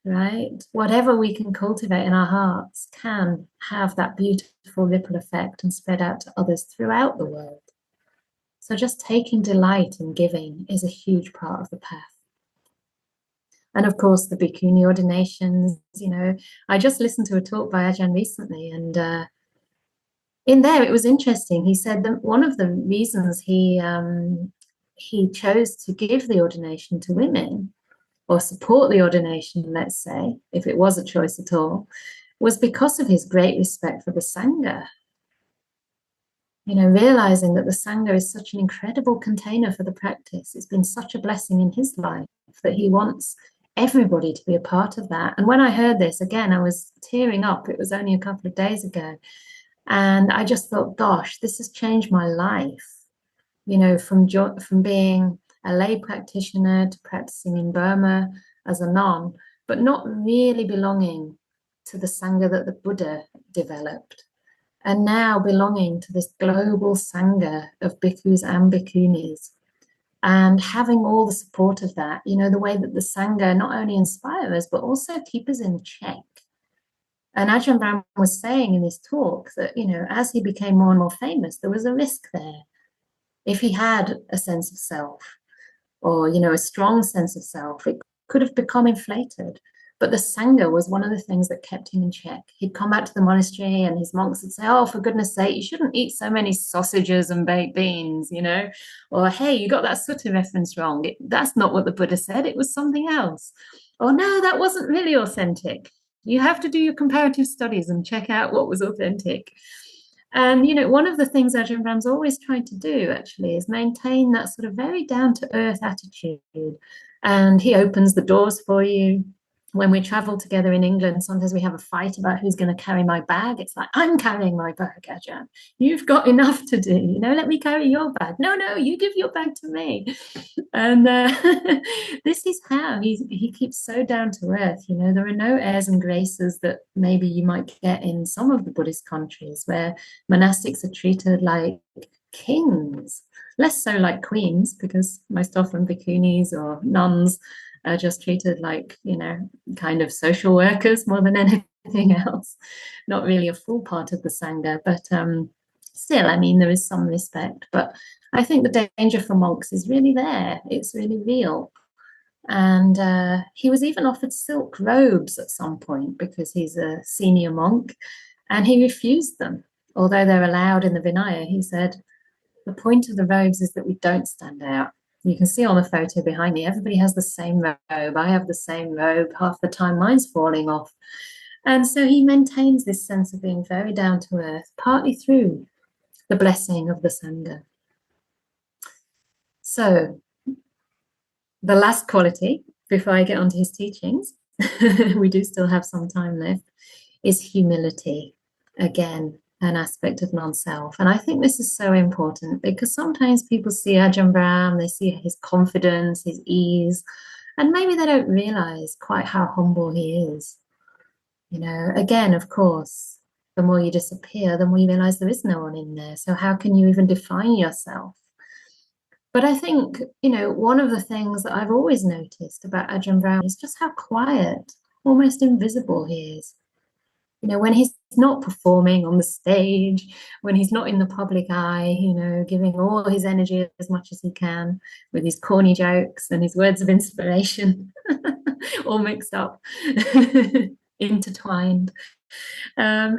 right? Whatever we can cultivate in our hearts can have that beautiful ripple effect and spread out to others throughout the world. So just taking delight in giving is a huge part of the path. And of course, the bhikkhuni ordinations, you know, I just listened to a talk by Ajahn recently, and in there, it was interesting. He said that one of the reasons he chose to give the ordination to women, or support the ordination, let's say, if it was a choice at all, was because of his great respect for the Sangha. You know, realizing that the Sangha is such an incredible container for the practice. It's been such a blessing in his life that he wants everybody to be a part of that. And when I heard this, again, I was tearing up. It was only a couple of days ago. And I just thought, gosh, this has changed my life, you know, from being a lay practitioner to practicing in Burma as a nun, but not really belonging to the Sangha that the Buddha developed, and now belonging to this global Sangha of bhikkhus and bhikkhunis, and having all the support of that, you know, the way that the Sangha not only inspire us, but also keep us in check. And Ajahn Brahm was saying in his talk that, you know, as he became more and more famous, there was a risk there. If he had a sense of self, or, you know, a strong sense of self, it could have become inflated. But the Sangha was one of the things that kept him in check. He'd come back to the monastery and his monks would say, oh, for goodness sake, you shouldn't eat so many sausages and baked beans, you know, or, hey, you got that sutta reference wrong. That's not what the Buddha said. It was something else. Or, no, that wasn't really authentic. You have to do your comparative studies and check out what was authentic. And, you know, one of the things Ajahn Brahm's always tried to do, actually, is maintain that sort of very down-to-earth attitude. And he opens the doors for you. When we travel together in England, sometimes we have a fight about who's going to carry my bag. It's like, I'm carrying my bag, Ajahn. You've got enough to do. You know, let me carry your bag. No, you give your bag to me. And this is how he keeps so down to earth. You know, there are no airs and graces that maybe you might get in some of the Buddhist countries where monastics are treated like kings, less so like queens, because most often bhikkhunis or nuns are just treated like, you know, kind of social workers more than anything else. Not really a full part of the Sangha, but still, I mean, there is some respect. But I think the danger for monks is really there. It's really real. And he was even offered silk robes at some point because he's a senior monk, and he refused them. Although they're allowed in the Vinaya, he said, the point of the robes is that we don't stand out. You can see on the photo behind me, everybody has the same robe. I have the same robe. Half the time mine's falling off. And so he maintains this sense of being very down to earth, partly through the blessing of the Sangha. So the last quality, before I get onto his teachings, we do still have some time left, is humility. Again, an aspect of non-self. And I think this is so important because sometimes people see Ajahn Brahm, they see his confidence, his ease, and maybe they don't realize quite how humble he is. You know, again, of course, the more you disappear, the more you realize there is no one in there. So how can you even define yourself? But I think, you know, one of the things that I've always noticed about Ajahn Brahm is just how quiet, almost invisible he is. You know, when he's not performing on the stage, when he's not in the public eye, you know, giving all his energy as much as he can with his corny jokes and his words of inspiration, all mixed up, intertwined.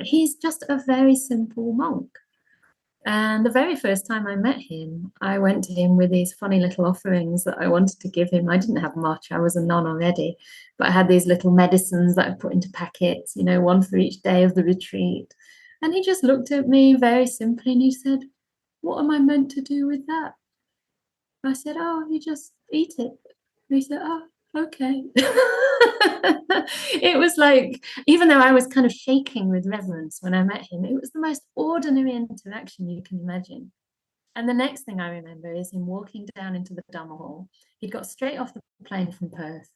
He's just a very simple monk. And the very first time I met him, I went to him with these funny little offerings that I wanted to give him. I didn't have much, I was a nun already, but I had these little medicines that I put into packets, you know, one for each day of the retreat. And he just looked at me very simply and he said, "What am I meant to do with that?" I said, "Oh, you just eat it." And he said, "Oh, okay." It was like, even though I was kind of shaking with reverence when I met him, it was the most ordinary interaction you can imagine. And the next thing I remember is him walking down into the Dhamma hall. He'd got straight off the plane from Perth.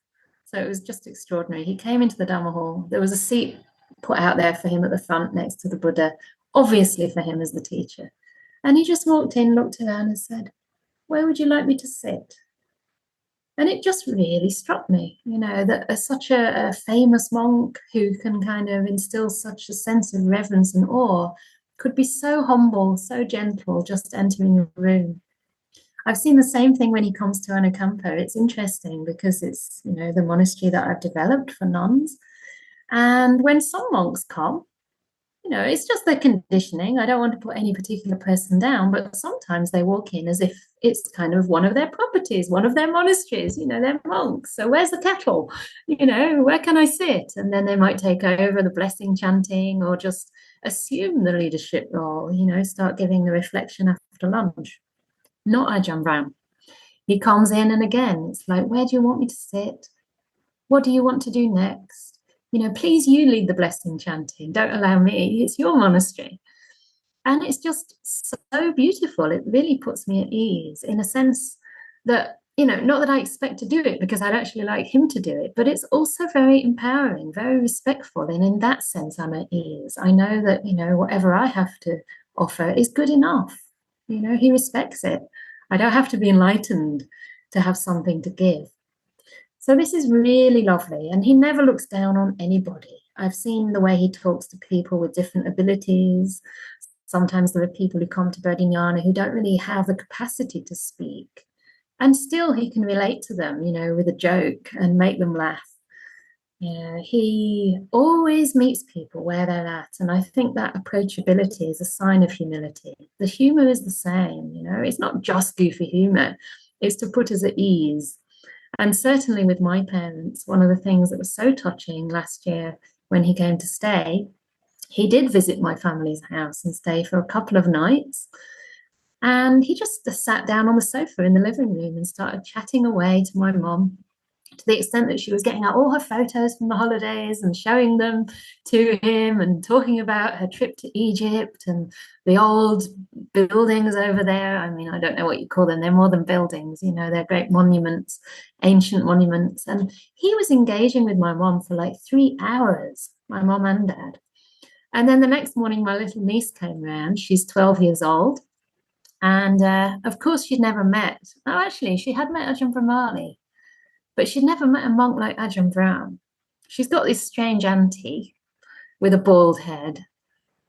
So it was just extraordinary. He came into the Dhamma hall. There was a seat put out there for him at the front next to the Buddha, obviously for him as the teacher. And he just walked in, looked around and said, "Where would you like me to sit?" And it just really struck me, you know, that such a famous monk who can kind of instill such a sense of reverence and awe could be so humble, so gentle, just entering a room. I've seen the same thing when he comes to Anakampa. It's interesting because it's, you know, the monastery that I've developed for nuns. And when some monks come, you know, it's just their conditioning. I don't want to put any particular person down, but sometimes they walk in as if it's kind of one of their properties, one of their monasteries, you know, they're monks. So where's the kettle? You know, where can I sit? And then they might take over the blessing chanting or just assume the leadership role, you know, start giving the reflection after lunch. Not Ajahn Brahm. He comes in and again, it's like, where do you want me to sit? What do you want to do next? You know, please you lead the blessing chanting. Don't allow me. It's your monastery. And it's just so beautiful. It really puts me at ease in a sense that, you know, not that I expect to do it because I'd actually like him to do it, but it's also very empowering, very respectful. And in that sense, I'm at ease. I know that, you know, whatever I have to offer is good enough. You know, he respects it. I don't have to be enlightened to have something to give. So this is really lovely. And he never looks down on anybody. I've seen the way he talks to people with different abilities. Sometimes there are people who come to Bodhinyana who don't really have the capacity to speak. And still he can relate to them, you know, with a joke and make them laugh. Yeah, he always meets people where they're at. And I think that approachability is a sign of humility. The humor is the same, you know, it's not just goofy humor. It's to put us at ease. And certainly with my parents, one of the things that was so touching last year when he came to stay, he did visit my family's house and stay for a couple of nights. And he just sat down on the sofa in the living room and started chatting away to my mum, to the extent that she was getting out all her photos from the holidays and showing them to him and talking about her trip to Egypt and the old buildings over there. I mean, I don't know what you call them. They're more than buildings, you know, they're great monuments, ancient monuments. And he was engaging with my mom for like 3 hours, my mom and dad. And then the next morning, my little niece came round. She's 12 years old. And of course, she'd never met. Oh, actually, she had met Ajahn Brahmali, but she'd never met a monk like Ajahn Brahm. She's got this strange auntie with a bald head.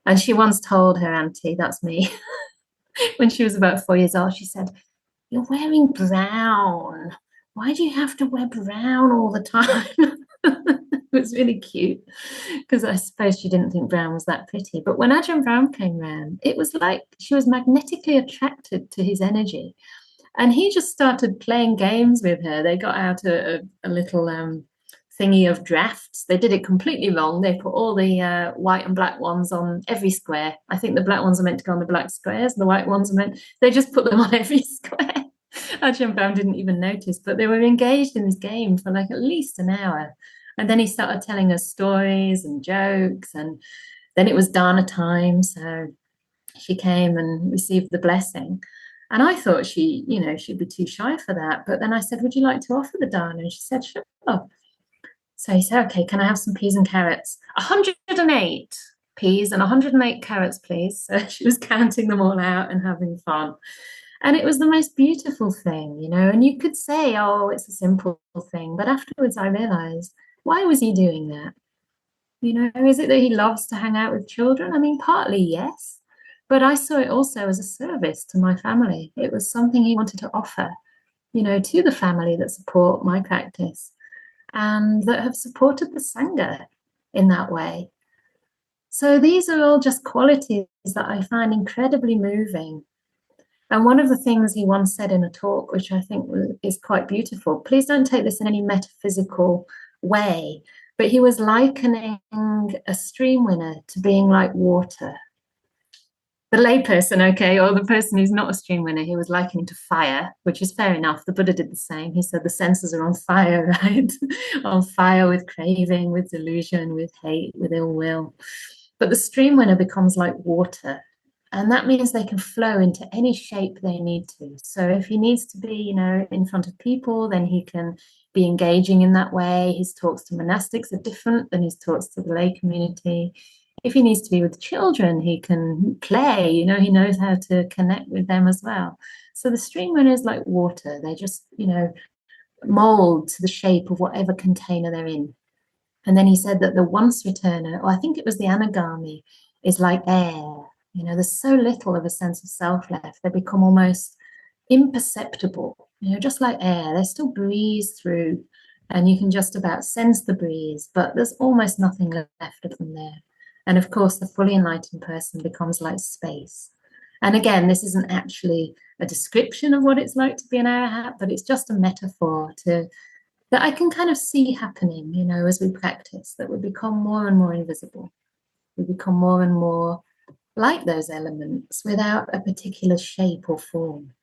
And she once told her auntie, that's me, when she was about 4 years old, she said, "You're wearing brown. Why do you have to wear brown all the time?" It was really cute because I suppose she didn't think brown was that pretty. But when Ajahn Brahm came round, it was like she was magnetically attracted to his energy. And he just started playing games with her. They got out a little thingy of drafts. They did it completely wrong. They put all the white and black ones on every square. I think the black ones are meant to go on the black squares. The white ones are meant, they just put them on every square. Ajahn Brahm didn't even notice, but they were engaged in this game for like at least an hour. And then he started telling us stories and jokes. And then it was Dana time. So she came and received the blessing. And I thought she'd be too shy for that. But then I said, would you like to offer the Dana? And she said, sure. So he said, okay, can I have some peas and carrots? 108 peas and 108 carrots, please. So she was counting them all out and having fun. And it was the most beautiful thing, and you could say, oh, it's a simple thing. But afterwards, I realized, why was he doing that? Is it that he loves to hang out with children? I mean, partly, yes. But I saw it also as a service to my family. It was something he wanted to offer, to the family that support my practice and that have supported the Sangha in that way. So these are all just qualities that I find incredibly moving. And one of the things he once said in a talk, which I think is quite beautiful, please don't take this in any metaphysical way, but he was likening a stream winner to being like water. The layperson, okay, or the person who's not a stream winner, he was likening to fire, which is fair enough. The Buddha did the same. He said the senses are on fire, right? On fire with craving, with delusion, with hate, with ill will. But the stream winner becomes like water. And that means they can flow into any shape they need to. So if he needs to be, in front of people, then he can be engaging in that way. His talks to monastics are different than his talks to the lay community. If he needs to be with children, he can play, he knows how to connect with them as well. So the stream winner is like water. They just, mold to the shape of whatever container they're in. And then he said that the once returner, or I think it was the anagami, is like air. There's so little of a sense of self left. They become almost imperceptible, just like air. They still breeze through and you can just about sense the breeze, but there's almost nothing left of them there. And of course, the fully enlightened person becomes like space. And again, this isn't actually a description of what it's like to be an arahat, but it's just a metaphor that I can kind of see happening, as we practice, that we become more and more invisible. We become more and more like those elements without a particular shape or form.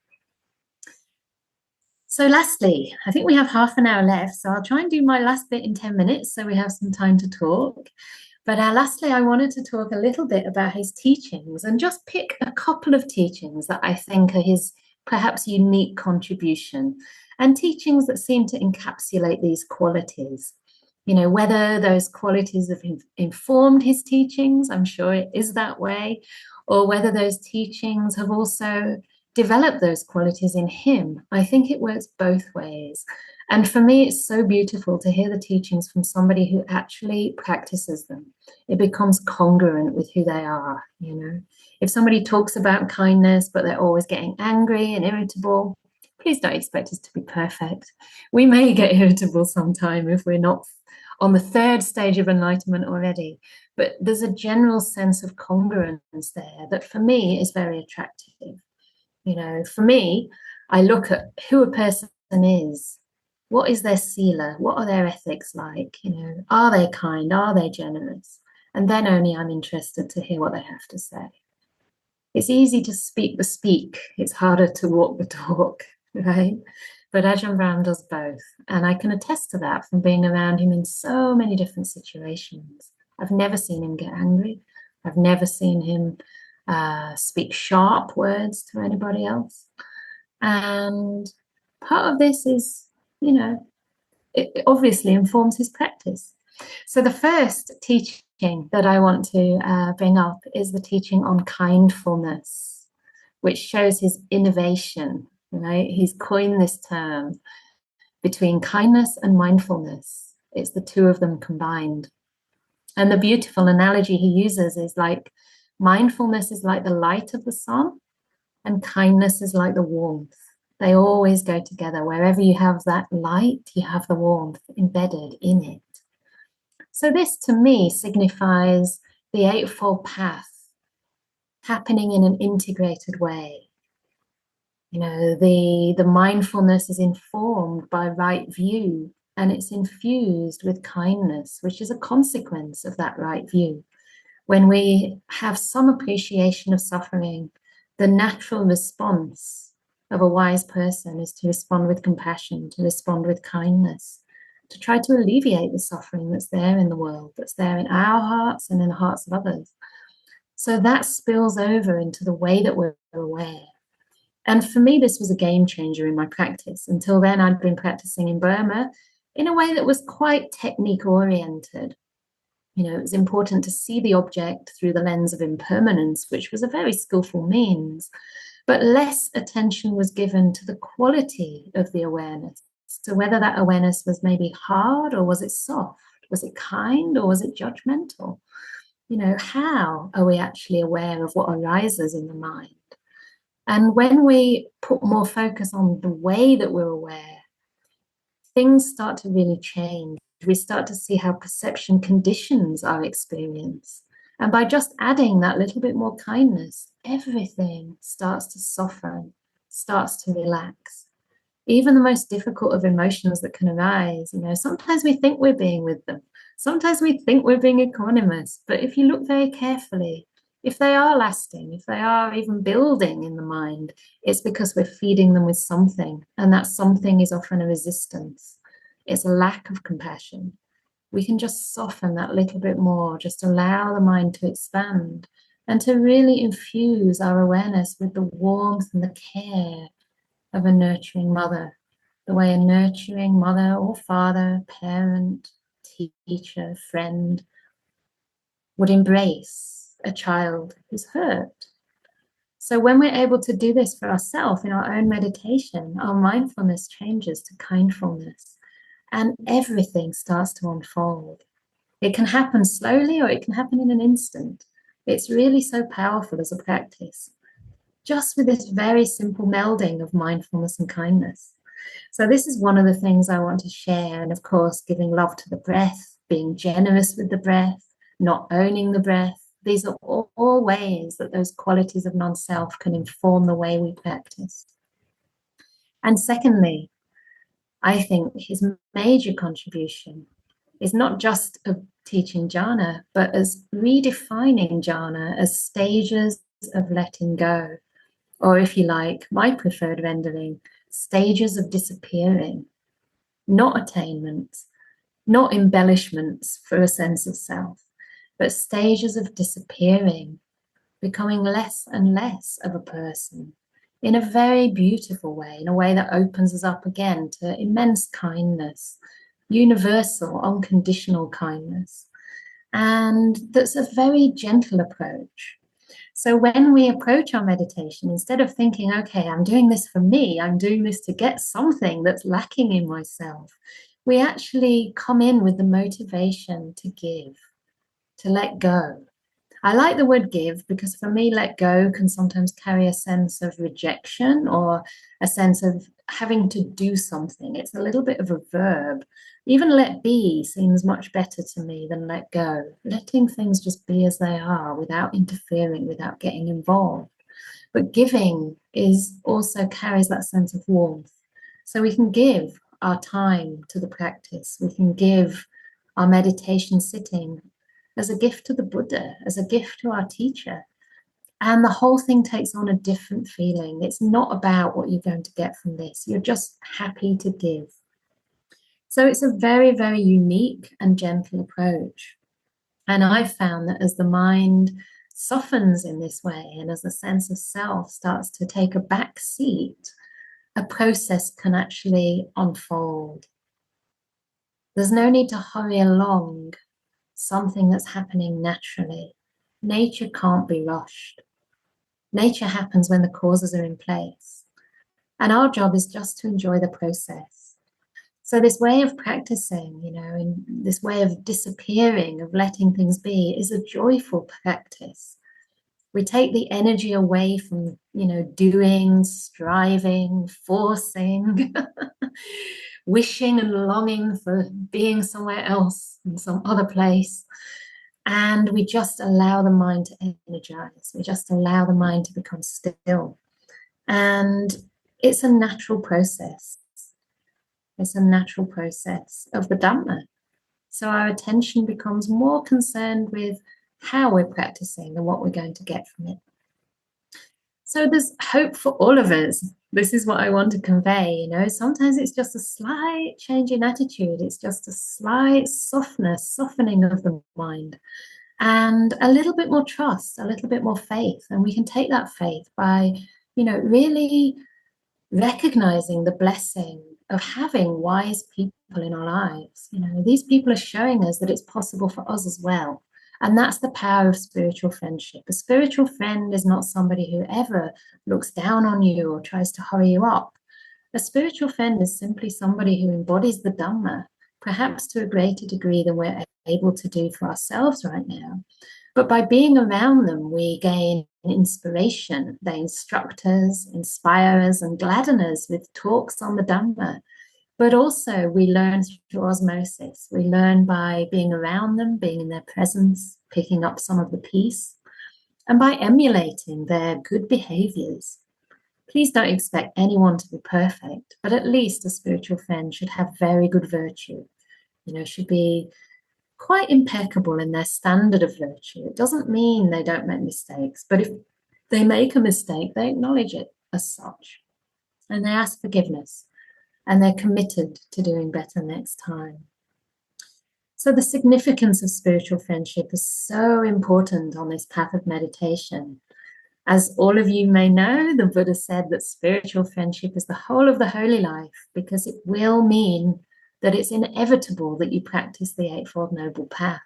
So lastly, I think we have half an hour left, so I'll try and do my last bit in 10 minutes so we have some time to talk. But lastly, I wanted to talk a little bit about his teachings and just pick a couple of teachings that I think are his perhaps unique contribution and teachings that seem to encapsulate these qualities. Whether those qualities have informed his teachings, I'm sure it is that way, or whether those teachings have also developed those qualities in him. I think it works both ways. And for me, it's so beautiful to hear the teachings from somebody who actually practices them. It becomes congruent with who they are, If somebody talks about kindness, but they're always getting angry and irritable, please don't expect us to be perfect. We may get irritable sometime if we're not on the third stage of enlightenment already. But there's a general sense of congruence there that for me is very attractive. For me, I look at who a person is. What is their sila? What are their ethics like? Are they kind? Are they generous? And then only I'm interested to hear what they have to say. It's easy to speak the speak. It's harder to walk the talk, right? But Ajahn Brahm does both. And I can attest to that from being around him in so many different situations. I've never seen him get angry. I've never seen him speak sharp words to anybody else. And part of this is, it obviously informs his practice. So the first teaching that I want to bring up is the teaching on kindfulness, which shows his innovation, right? He's coined this term between kindness and mindfulness. It's the two of them combined. And the beautiful analogy he uses is like mindfulness is like the light of the sun and kindness is like the warmth. They always go together. Wherever you have that light, you have the warmth embedded in it. So this to me signifies the Eightfold Path happening in an integrated way. You know, the mindfulness is informed by right view, and it's infused with kindness, which is a consequence of that right view. When we have some appreciation of suffering, the natural response of a wise person is to respond with compassion, to respond with kindness, to try to alleviate the suffering that's there in the world, that's there in our hearts and in the hearts of others. So that spills over into the way that we're aware. And for me, this was a game changer in my practice. Until then, I'd been practicing in Burma in a way that was quite technique oriented. You know, it was important to see the object through the lens of impermanence, which was a very skillful means, but less attention was given to the quality of the awareness. So whether that awareness was maybe hard or was it soft? Was it kind or was it judgmental? You know, how are we actually aware of what arises in the mind? And when we put more focus on the way that we're aware, things start to really change. We start to see how perception conditions our experience. And by just adding that little bit more kindness, everything starts to soften, starts to relax. Even the most difficult of emotions that can arise, you know, sometimes we think we're being with them. Sometimes we think we're being equanimous. But if you look very carefully, if they are lasting, if they are even building in the mind, it's because we're feeding them with something. And that something is often a resistance. It's a lack of compassion. We can just soften that little bit more, just allow the mind to expand and to really infuse our awareness with the warmth and the care of a nurturing mother, the way a nurturing mother or father, parent, teacher, friend would embrace a child who's hurt. So when we're able to do this for ourselves in our own meditation, our mindfulness changes to kindfulness and everything starts to unfold. It can happen slowly or it can happen in an instant. It's really so powerful as a practice, just with this very simple melding of mindfulness and kindness. So this is one of the things I want to share. And of course, giving love to the breath, being generous with the breath, not owning the breath. These are all ways that those qualities of non-self can inform the way we practice. And secondly, I think his major contribution is not just of teaching jhana, but as redefining jhana as stages of letting go. Or if you like, my preferred rendering, stages of disappearing, not attainments, not embellishments for a sense of self, but stages of disappearing, becoming less and less of a person in a very beautiful way, in a way that opens us up again to immense kindness, universal, unconditional kindness. And that's a very gentle approach. So when we approach our meditation, instead of thinking, okay, I'm doing this for me, I'm doing this to get something that's lacking in myself, we actually come in with the motivation to give, to let go. I like the word give because for me, let go can sometimes carry a sense of rejection or a sense of having to do something. It's a little bit of a verb. Even let be seems much better to me than let go. Letting things just be as they are without interfering, without getting involved. But giving is also carries that sense of warmth. So we can give our time to the practice. We can give our meditation sitting as a gift to the Buddha, as a gift to our teacher. And the whole thing takes on a different feeling. It's not about what you're going to get from this. You're just happy to give. So it's a very, very unique and gentle approach. And I've found that as the mind softens in this way and as the sense of self starts to take a back seat, a process can actually unfold. There's no need to hurry along something that's happening naturally. Nature can't be rushed. Nature happens when the causes are in place. And our job is just to enjoy the process. So this way of practicing, you know, in this way of disappearing, of letting things be, is a joyful practice. We take the energy away from, you know, doing, striving, forcing, wishing and longing for being somewhere else in some other place. And we just allow the mind to energize. We just allow the mind to become still. And It's a natural process. It's a natural process of the Dhamma. So our attention becomes more concerned with how we're practicing and what we're going to get from it. So there's hope for all of us. This is what I want to convey, you know. Sometimes it's just a slight change in attitude. It's just a slight softening of the mind, and a little bit more trust, a little bit more faith. And we can take that faith by, you know, really recognizing the blessing of having wise people in our lives. You know, these people are showing us that it's possible for us as well. And that's the power of spiritual friendship. A spiritual friend is not somebody who ever looks down on you or tries to hurry you up. A spiritual friend is simply somebody who embodies the Dhamma, perhaps to a greater degree than we're able to do for ourselves right now. But by being around them, we gain inspiration. They instruct us, inspire us, and gladden us with talks on the Dhamma. But also we learn through osmosis. We learn by being around them, being in their presence, picking up some of the peace, and by emulating their good behaviors. Please don't expect anyone to be perfect, but at least a spiritual friend should have very good virtue. You know, should be quite impeccable in their standard of virtue. It doesn't mean they don't make mistakes, but if they make a mistake, they acknowledge it as such, and they ask forgiveness, and they're committed to doing better next time. So the significance of spiritual friendship is so important on this path of meditation. As all of you may know, the Buddha said that spiritual friendship is the whole of the holy life, because it will mean that it's inevitable that you practice the Eightfold Noble Path.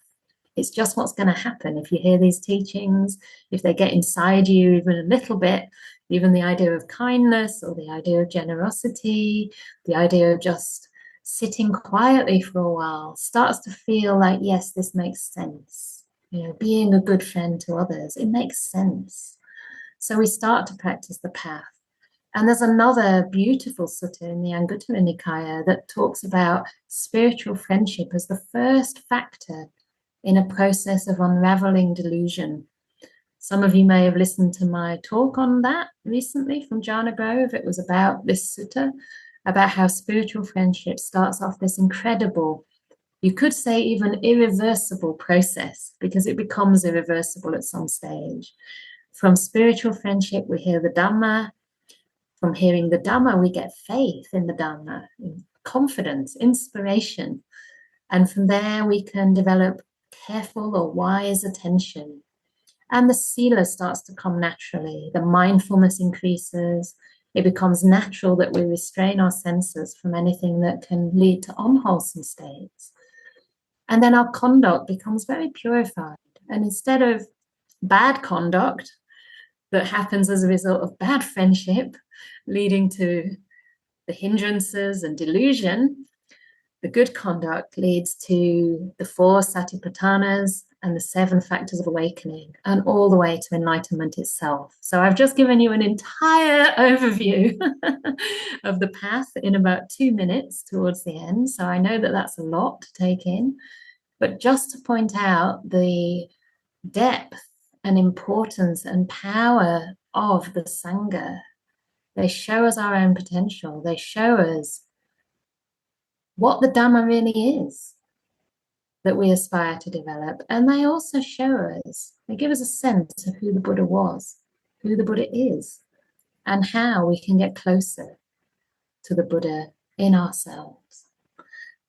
It's just what's going to happen if you hear these teachings, if they get inside you even a little bit, even the idea of kindness or the idea of generosity, the idea of just sitting quietly for a while starts to feel like, yes, this makes sense. You know, being a good friend to others, it makes sense. So we start to practice the path. And there's another beautiful sutta in the Anguttara Nikaya that talks about spiritual friendship as the first factor in a process of unraveling delusion. Some of you may have listened to my talk on that recently from Jhana Grove. It was about this sutta, about how spiritual friendship starts off this incredible, you could say even irreversible process, because it becomes irreversible at some stage. From spiritual friendship, we hear the Dhamma. From hearing the Dhamma, we get faith in the Dhamma, confidence, inspiration. And from there, we can develop careful or wise attention. And the sila starts to come naturally. The mindfulness increases. It becomes natural that we restrain our senses from anything that can lead to unwholesome states. And then our conduct becomes very purified. And instead of bad conduct that happens as a result of bad friendship, leading to the hindrances and delusion, the good conduct leads to the 4 satipatthanas and the 7 factors of awakening, and all the way to enlightenment itself. So I've just given you an entire overview of the path in about 2 minutes towards the end. So I know that that's a lot to take in, but just to point out the depth and importance and power of the Sangha. They show us our own potential. They show us what the Dhamma really is that we aspire to develop. And they also show us, they give us a sense of who the Buddha was, who the Buddha is, and how we can get closer to the Buddha in ourselves.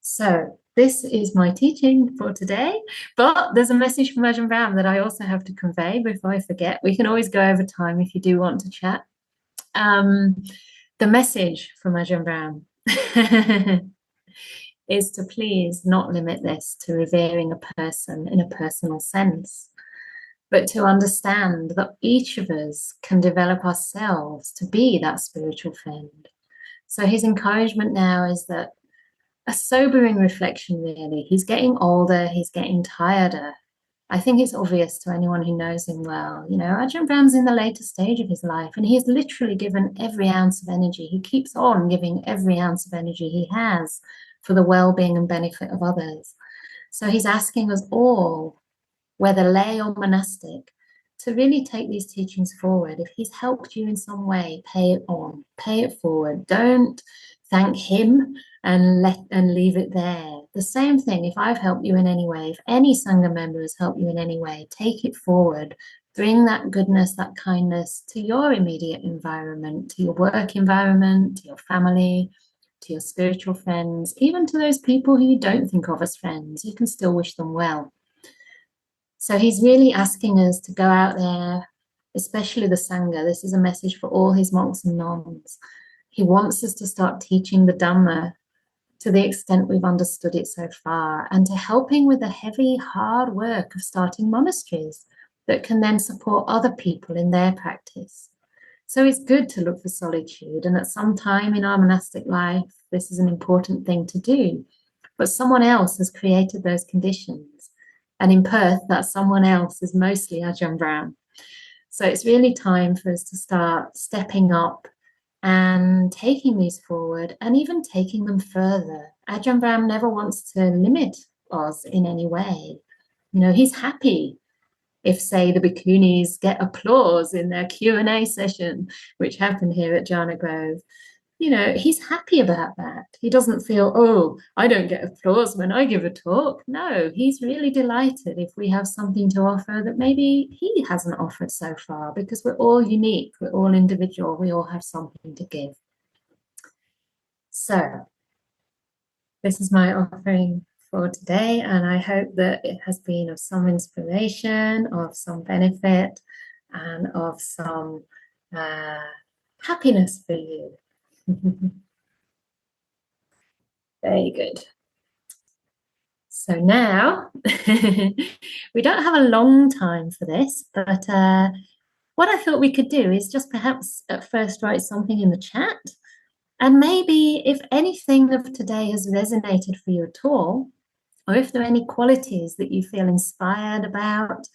So this is my teaching for today, but there's a message from Ajahn Brahm that I also have to convey before I forget. We can always go over time if you do want to chat. The message from Ajahn Brahm is to please not limit this to revering a person in a personal sense, but to understand that each of us can develop ourselves to be that spiritual friend. So his encouragement now is that a sobering reflection, really. He's getting older, he's getting tireder. I think it's obvious to anyone who knows him well. You know, Ajahn Brahm's in the later stage of his life, and he has literally given every ounce of energy. He keeps on giving every ounce of energy he has for the well-being and benefit of others. So he's asking us all, whether lay or monastic, to really take these teachings forward. If he's helped you in some way, pay it on, pay it forward. Don't thank him and leave it there. The same thing, if I've helped you in any way, if any Sangha member has helped you in any way, take it forward. Bring that goodness, that kindness to your immediate environment, to your work environment, to your family, to your spiritual friends, even to those people who you don't think of as friends. You can still wish them well. So he's really asking us to go out there, especially the Sangha. This is a message for all his monks and nuns. He wants us to start teaching the Dhamma to the extent we've understood it so far, and to helping with the heavy, hard work of starting monasteries that can then support other people in their practice. So it's good to look for solitude, and at some time in our monastic life, this is an important thing to do. But someone else has created those conditions. And in Perth, that someone else is mostly Ajahn Brahm. So it's really time for us to start stepping up and taking these forward, and even taking them further. Ajahn Brahm never wants to limit us in any way. You know, he's happy if, say, the bhikkhunis get applause in their Q&A session, which happened here at Jhana Grove. You know, he's happy about that. He doesn't feel, oh, I don't get applause when I give a talk. No, he's really delighted if we have something to offer that maybe he hasn't offered so far, because we're all unique, we're all individual, we all have something to give. So this is my offering for today, and I hope that it has been of some inspiration, of some benefit, and of some happiness for you. Very good. So now, we don't have a long time for this, but what I thought we could do is just perhaps at first write something in the chat, and maybe if anything of today has resonated for you at all, or if there are any qualities that you feel inspired about,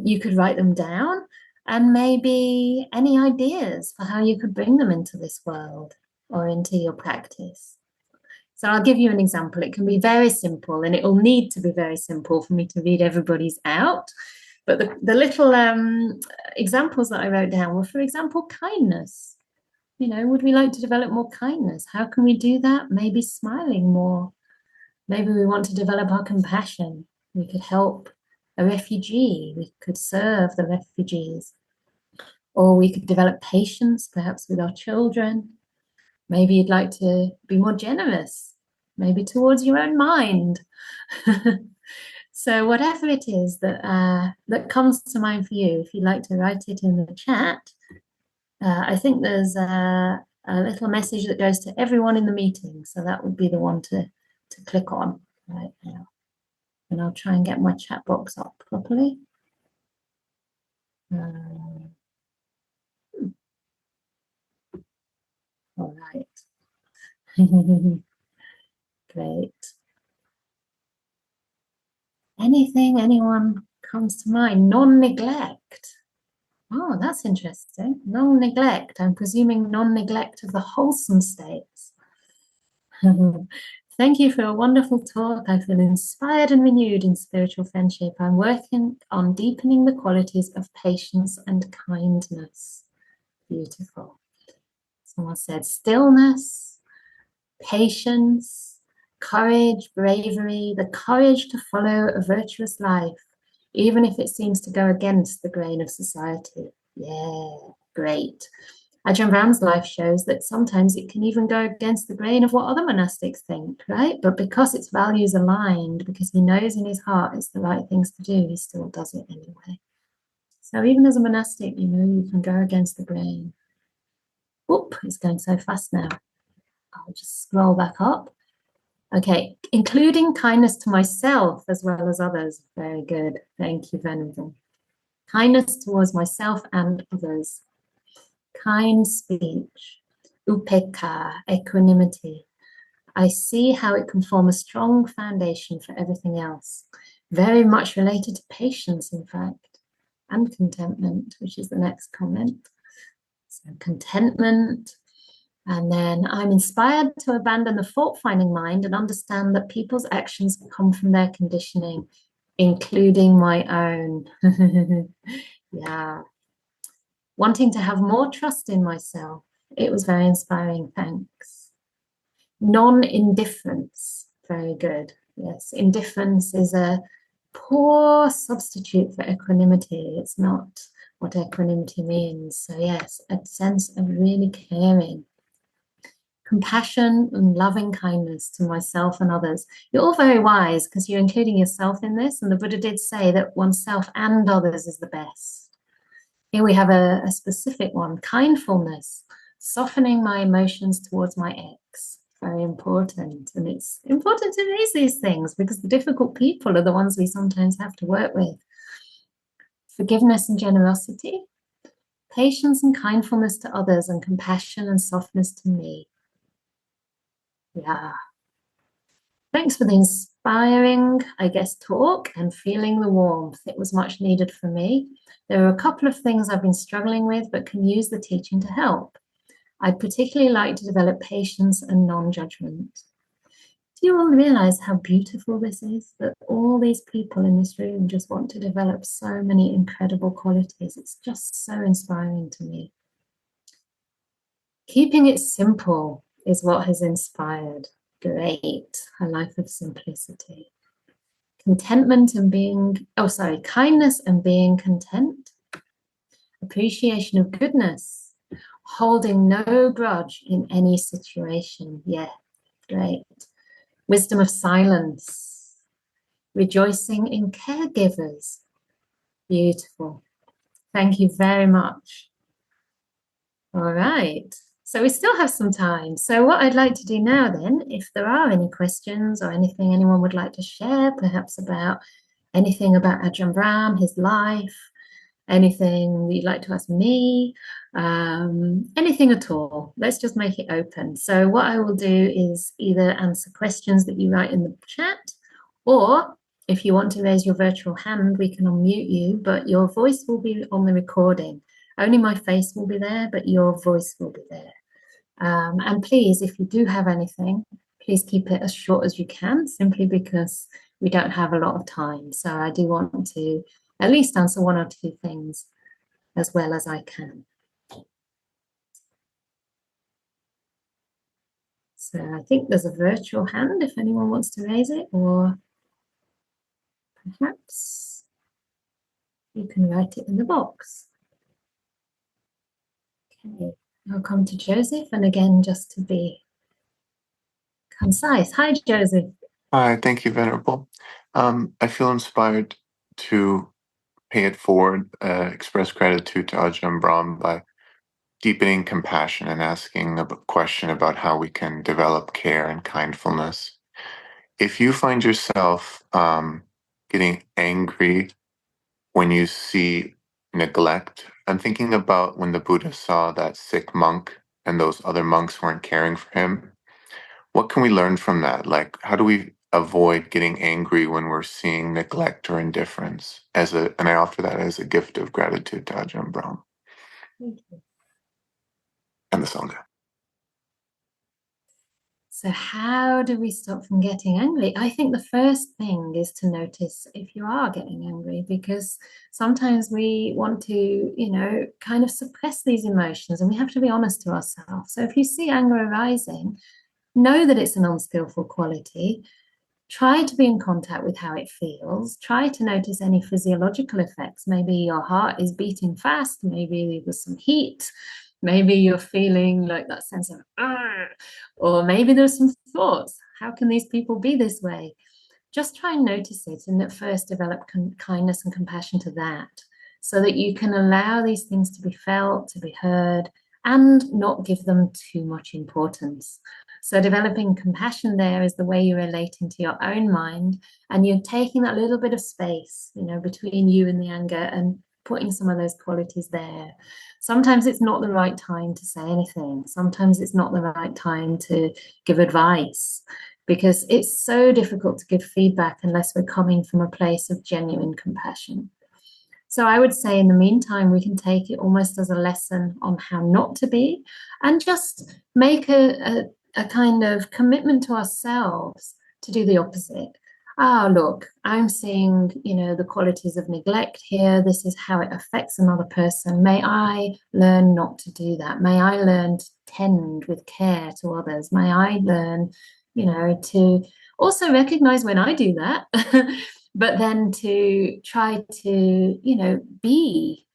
you could write them down, and maybe any ideas for how you could bring them into this world or into your practice. So I'll give you an example. It can be very simple, and it will need to be very simple for me to read everybody's out. But the little examples that I wrote down were, for example, kindness. You know, would we like to develop more kindness? How can we do that? Maybe smiling more. Maybe we want to develop our compassion. We could help a refugee. We could serve the refugees. Or we could develop patience, perhaps with our children. Maybe you'd like to be more generous, maybe towards your own mind. So whatever it is that comes to mind for you, if you'd like to write it in the chat, I think there's a little message that goes to everyone in the meeting. So that would be the one to click on right now. And I'll try and get my chat box up properly. All right. Great. Anyone comes to mind? Non-neglect. Oh, that's interesting. Non-neglect. I'm presuming non-neglect of the wholesome states. Thank you for a wonderful talk. I feel inspired and renewed in spiritual friendship. I'm working on deepening the qualities of patience and kindness. Beautiful. Someone said stillness, patience, courage, bravery, the courage to follow a virtuous life, even if it seems to go against the grain of society. Yeah, great. Ajahn Brahm's life shows that sometimes it can even go against the grain of what other monastics think, right? But because its values aligned, because he knows in his heart it's the right things to do, he still does it anyway. So even as a monastic, you know, you can go against the grain. Whoop, it's going so fast now. I'll just scroll back up. Okay, including kindness to myself as well as others. Very good. Thank you, Venerable. Kindness towards myself and others. Kind speech. Upekkha, equanimity. I see how it can form a strong foundation for everything else. Very much related to patience, in fact, and contentment, which is the next comment. So contentment. And then I'm inspired to abandon the fault-finding mind and understand that people's actions come from their conditioning. including my own. Yeah. Wanting to have more trust in myself. It was very inspiring. Thanks. Non-indifference. Very good. Yes, indifference is a poor substitute for equanimity. It's not what equanimity means. So yes, a sense of really caring. Compassion and loving kindness to myself and others. You're all very wise because you're including yourself in this. And the Buddha did say that oneself and others is the best. Here we have a specific one, kindfulness, softening my emotions towards my ex. Very important. And it's important to raise these things because the difficult people are the ones we sometimes have to work with. Forgiveness and generosity, patience and kindfulness to others, and compassion and softness to me. Yeah. Thanks for the inspiring, I guess, talk and feeling the warmth. It was much needed for me. There are a couple of things I've been struggling with, but can use the teaching to help. I'd particularly like to develop patience and non-judgment. Do you all realize how beautiful this is? That all these people in this room just want to develop so many incredible qualities. It's just so inspiring to me. Keeping it simple is what has inspired. Great, a life of simplicity. Contentment and being, kindness and being content. Appreciation of goodness. Holding no grudge in any situation. Yeah, great. Wisdom of silence. Rejoicing in caregivers. Beautiful. Thank you very much. All right. So we still have some time. So what I'd like to do now then, if there are any questions or anything anyone would like to share, perhaps about anything about Ajahn Brahm, his life, anything you'd like to ask me, anything at all. Let's just make it open. So what I will do is either answer questions that you write in the chat, or if you want to raise your virtual hand, we can unmute you, but your voice will be on the recording. Only my face will be there, but your voice will be there. And please, if you do have anything, please keep it as short as you can, simply because we don't have a lot of time. So I do want to at least answer one or two things as well as I can. So I think there's a virtual hand if anyone wants to raise it, or perhaps you can write it in the box. Okay, I'll come to Joseph, and again, just to be concise. Hi, Joseph. Hi, thank you, Venerable. I feel inspired to pay it forward, express gratitude to Ajahn Brahm by deepening compassion and asking a question about how we can develop care and kindfulness. If you find yourself getting angry when you see neglect, I'm thinking about when the Buddha saw that sick monk and those other monks weren't caring for him. What can we learn from that? Like, how do we avoid getting angry when we're seeing neglect or indifference? And I offer that as a gift of gratitude to Ajahn Brahm. Thank you. And the Sangha. So how do we stop from getting angry? I think the first thing is to notice if you are getting angry, because sometimes we want to, kind of suppress these emotions, and we have to be honest to ourselves. So if you see anger arising, know that it's an unskillful quality. Try to be in contact with how it feels. Try to notice any physiological effects. Maybe your heart is beating fast. Maybe there's some heat. Maybe you're feeling like that sense of, or maybe there's some thoughts. How can these people be this way? Just try and notice it, and at first develop kindness and compassion to that, so that you can allow these things to be felt, to be heard, and not give them too much importance. So developing compassion there is the way you're relating to your own mind, and you're taking that little bit of space, between you and the anger, and putting some of those qualities there. Sometimes it's not the right time to say anything. Sometimes it's not the right time to give advice, because it's so difficult to give feedback unless we're coming from a place of genuine compassion. So I would say in the meantime, we can take it almost as a lesson on how not to be, and just make a kind of commitment to ourselves to do the opposite. look, I'm seeing, the qualities of neglect here. This is how it affects another person. May I learn not to do that. May I learn to tend with care to others. May I learn, to also recognize when I do that, but then to try to, be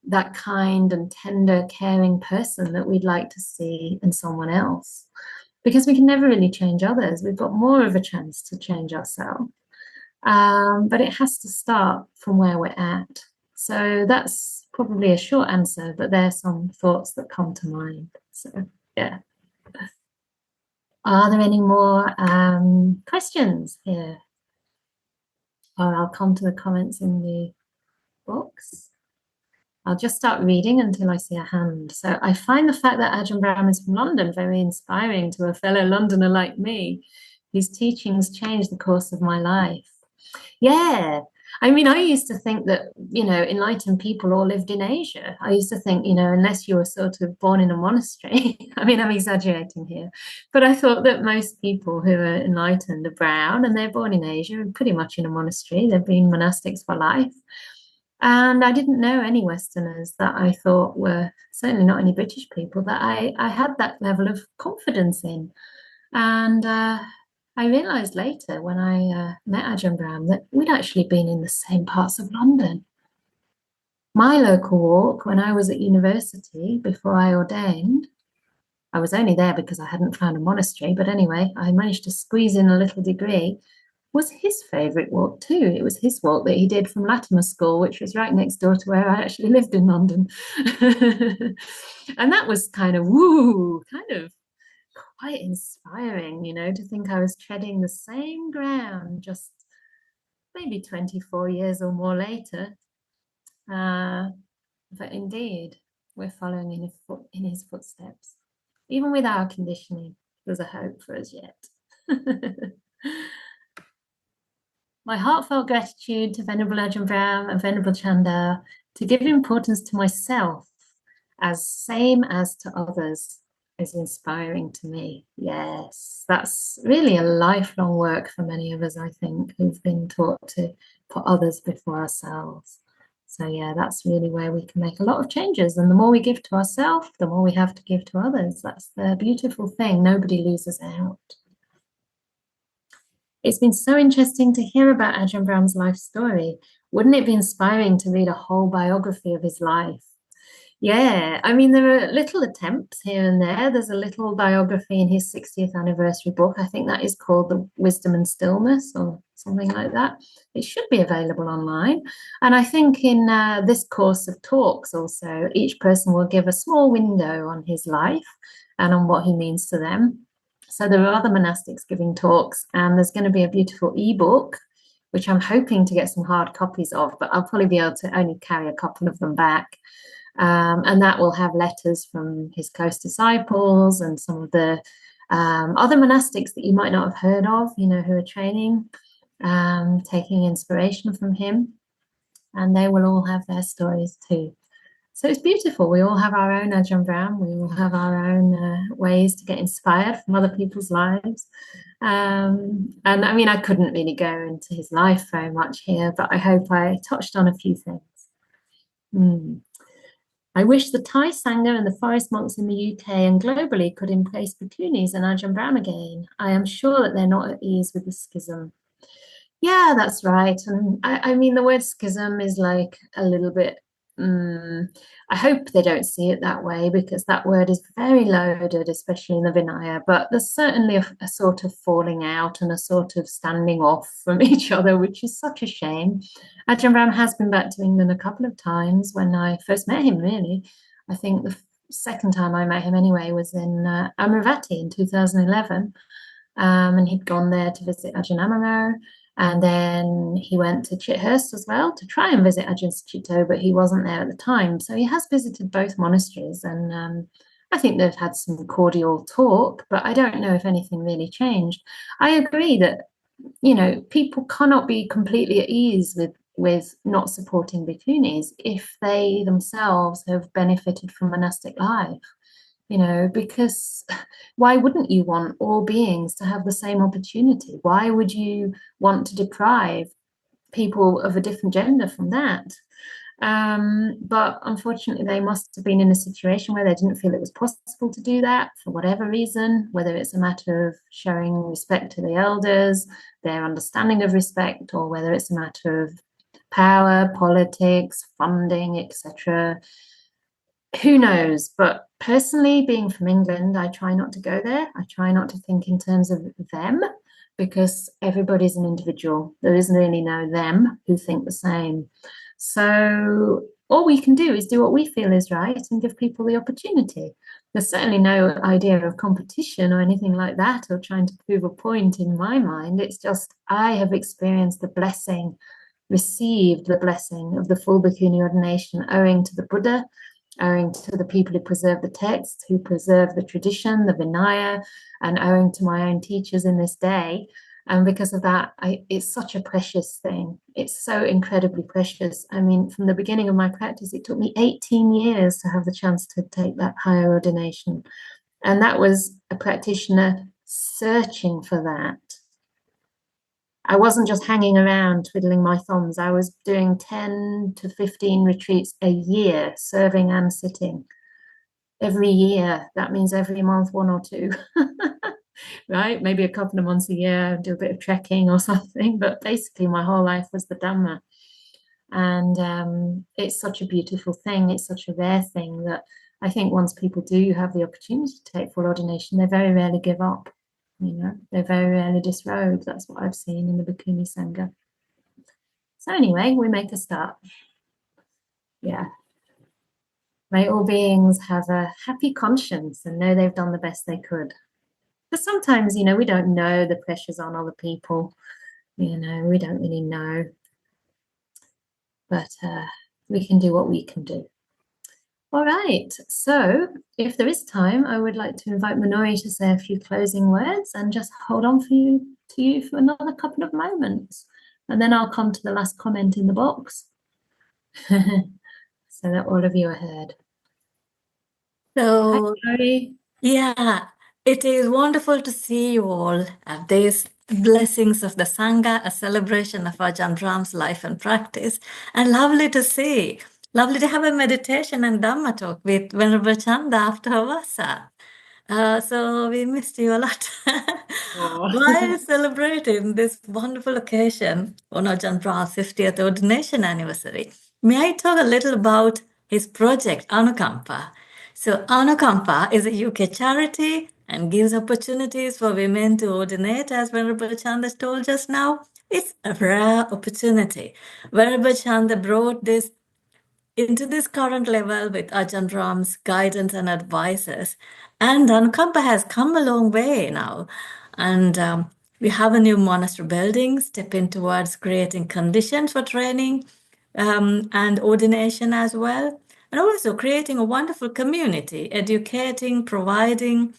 that kind and tender, caring person that we'd like to see in someone else. Because we can never really change others. We've got more of a chance to change ourselves. But it has to start from where we're at. So that's probably a short answer, but there are some thoughts that come to mind. So, yeah. Are there any more questions here? Or I'll come to the comments in the box. I'll just start reading until I see a hand. So I find the fact that Ajahn Brahm is from London very inspiring to a fellow Londoner like me. His teachings changed the course of my life. Yeah. I mean, I used to think that, enlightened people all lived in Asia. I used to think, unless you were sort of born in a monastery, I mean, I'm exaggerating here, but I thought that most people who are enlightened are brown and they're born in Asia and pretty much in a monastery. They've been monastics for life. And I didn't know any Westerners that I thought were, certainly not any British people, that I had that level of confidence in. And I realised later when I met Ajahn Brahm that we'd actually been in the same parts of London. My local walk, when I was at university, before I ordained, I was only there because I hadn't found a monastery, but anyway, I managed to squeeze in a little degree, was his favourite walk too. It was his walk that he did from Latimer School, which was right next door to where I actually lived in London. And that was kind of quite inspiring, to think I was treading the same ground just maybe 24 years or more later. But indeed, we're following in his footsteps. Even with our conditioning, there's a hope for us yet. My heartfelt gratitude to Venerable Ajahn Brahm and Venerable Canda to give importance to myself as same as to others is inspiring to me. Yes, that's really a lifelong work for many of us, I think, who've been taught to put others before ourselves. So yeah, that's really where we can make a lot of changes. And the more we give to ourselves, the more we have to give to others. That's the beautiful thing. Nobody loses out. It's been so interesting to hear about Ajahn Brahm's life story. Wouldn't it be inspiring to read a whole biography of his life? Yeah, I mean, there are little attempts here and there. There's a little biography in his 60th anniversary book. I think that is called The Wisdom and Stillness or something like that. It should be available online. And I think in this course of talks also, each person will give a small window on his life and on what he means to them. So there are other monastics giving talks, and there's going to be a beautiful ebook, which I'm hoping to get some hard copies of, but I'll probably be able to only carry a couple of them back. And that will have letters from his close disciples and some of the other monastics that you might not have heard of, who are training, taking inspiration from him. And they will all have their stories too. So it's beautiful. We all have our own Ajahn Brahm. We all have our own ways to get inspired from other people's lives. And I mean, I couldn't really go into his life very much here, but I hope I touched on a few things. I wish the Thai Sangha and the forest monks in the UK and globally could embrace Bhikkhunis and Ajahn Brahm again. I am sure that they're not at ease with the schism. Yeah, that's right. And I mean, the word schism is like a little bit, I hope they don't see it that way, because that word is very loaded, especially in the Vinaya. But there's certainly a sort of falling out and a sort of standing off from each other, which is such a shame. Ajahn Brahm has been back to England a couple of times when I first met him, really. I think the second time I met him anyway was in Amaravati in 2011. And he'd gone there to visit Ajahn Amaro. And then he went to Chithurst as well to try and visit Ajahn Sucitto, but he wasn't there at the time. So he has visited both monasteries, and I think they've had some cordial talk, but I don't know if anything really changed. I agree that, people cannot be completely at ease with not supporting bhikkhunis if they themselves have benefited from monastic life. because why wouldn't you want all beings to have the same opportunity? Why would you want to deprive people of a different gender from that? But unfortunately, they must have been in a situation where they didn't feel it was possible to do that for whatever reason, whether it's a matter of showing respect to the elders, their understanding of respect, or whether it's a matter of power, politics, funding, etc. Who knows? But personally, being from England, I try not to go there. I try not to think in terms of them because everybody's an individual. There isn't really no them who think the same. So all we can do is do what we feel is right and give people the opportunity. There's certainly no idea of competition or anything like that or trying to prove a point in my mind. It's just I have experienced the blessing, received the blessing of the full bhikkhuni ordination owing to the Buddha, owing to the people who preserve the text, who preserve the tradition, the Vinaya, and owing to my own teachers in this day. And because of that, it's such a precious thing. It's so incredibly precious. I mean, from the beginning of my practice, it took me 18 years to have the chance to take that higher ordination. And that was a practitioner searching for that. I wasn't just hanging around twiddling my thumbs. I was doing 10 to 15 retreats a year, serving and sitting. Every year, that means every month, one or two, right? Maybe a couple of months a year, do a bit of trekking or something. But basically, my whole life was the Dhamma. And it's such a beautiful thing. It's such a rare thing that I think once people do have the opportunity to take full ordination, they very rarely give up. They very rarely disrobe. That's what I've seen in the Bhikkhuni Sangha. So anyway, we make a start. Yeah. May all beings have a happy conscience and know they've done the best they could. But sometimes, we don't know the pressures on other people. We don't really know. But we can do what we can do. All right, so if there is time, I would like to invite Minori to say a few closing words and just hold on to you for another couple of moments. And then I'll come to the last comment in the box so that all of you are heard. So, Hi, Minori. yeah, it is wonderful to see you all at these blessings of the Sangha, a celebration of Ajahn Brahm's life and practice, and lovely to see. Lovely to have a meditation and Dhamma talk with Venerable Chanda after Havasa. So we missed you a lot. While celebrating this wonderful occasion on Ajahn Brahm's 50th ordination anniversary, may I talk a little about his project, Anukampa? So Anukampa is a UK charity and gives opportunities for women to ordinate, as Venerable Chanda told just now. It's a rare opportunity. Venerable Chanda brought this into this current level with Ajahn Brahm's guidance and advices. And Anukampa has come a long way now. And we have a new monastery building, stepping towards creating conditions for training and ordination as well. And also creating a wonderful community, educating, providing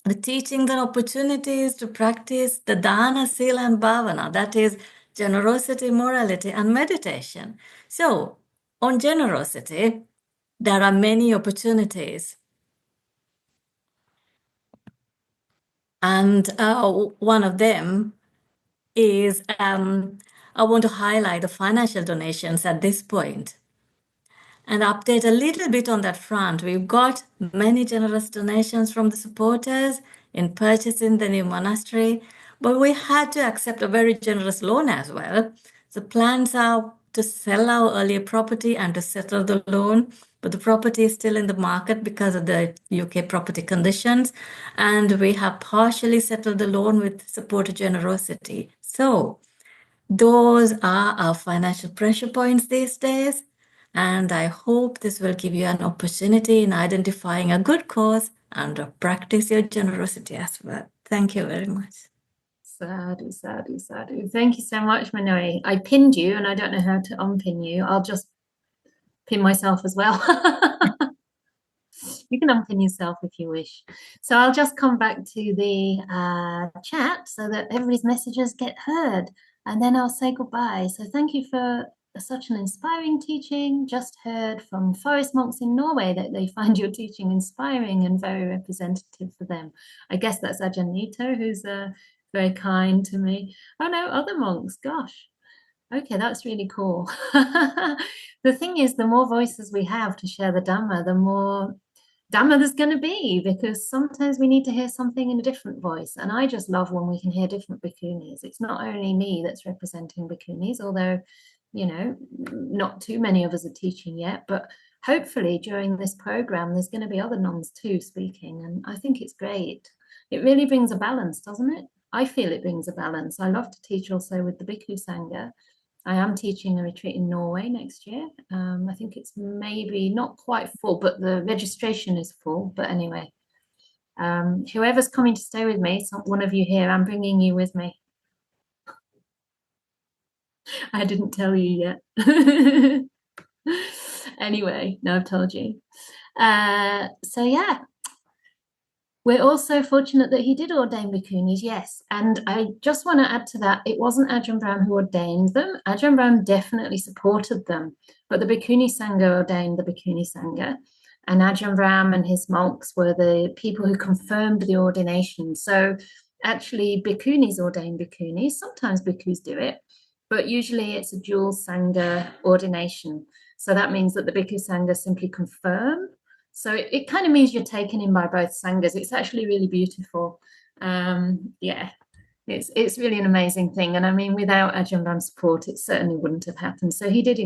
the teachings and opportunities to practice the dana, sila, and bhavana, that is generosity, morality, and meditation. So, on generosity, there are many opportunities. And one of them is I want to highlight the financial donations at this point and update a little bit on that front. We've got many generous donations from the supporters in purchasing the new monastery, but we had to accept a very generous loan as well. The plans are to sell our earlier property and to settle the loan, but the property is still in the market because of the UK property conditions, and we have partially settled the loan with supporter generosity. So those are our financial pressure points these days. And I hope this will give you an opportunity in identifying a good cause and practice your generosity as well. Thank you very much. Sadhu, sadhu, sadhu. Thank you so much, Minori. I pinned you and I don't know how to unpin you. I'll just pin myself as well. You can unpin yourself if you wish. So I'll just come back to the chat so that everybody's messages get heard. And then I'll say goodbye. So thank you for such an inspiring teaching. Just heard from forest monks in Norway that they find your teaching inspiring and very representative for them. I guess that's Ajahn Nito, who's very kind to me. Oh no, other monks, gosh. Okay, that's really cool. The thing is, the more voices we have to share the Dhamma, the more Dhamma there's going to be, because sometimes we need to hear something in a different voice. And I just love when we can hear different bhikkhunis. It's not only me that's representing bhikkhunis, although, you know, not too many of us are teaching yet, but hopefully during this program, there's going to be other nuns too speaking. And I think it's great. It really brings a balance, doesn't it? I feel it brings a balance. I love to teach also with the Bhikkhu Sangha. I am teaching a retreat in Norway next year. I think it's maybe not quite full, but the registration is full. But anyway, whoever's coming to stay with me, one of you here, I'm bringing you with me. I didn't tell you yet. Anyway, now I've told you. So yeah. We're also fortunate that he did ordain bhikkhunis, yes. And I just want to add to that, it wasn't Ajahn Brahm who ordained them. Ajahn Brahm definitely supported them, but the Bhikkhuni Sangha ordained the Bhikkhuni Sangha. And Ajahn Brahm and his monks were the people who confirmed the ordination. So actually, bhikkhunis ordain bhikkhunis. Sometimes bhikkhus do it, but usually it's a dual Sangha ordination. So that means that the Bhikkhu Sangha simply confirm. So it kind of means you're taken in by both sanghas. It's actually really beautiful. Yeah, it's really an amazing thing. And I mean, without Ajahn Brahm's support, it certainly wouldn't have happened. So he did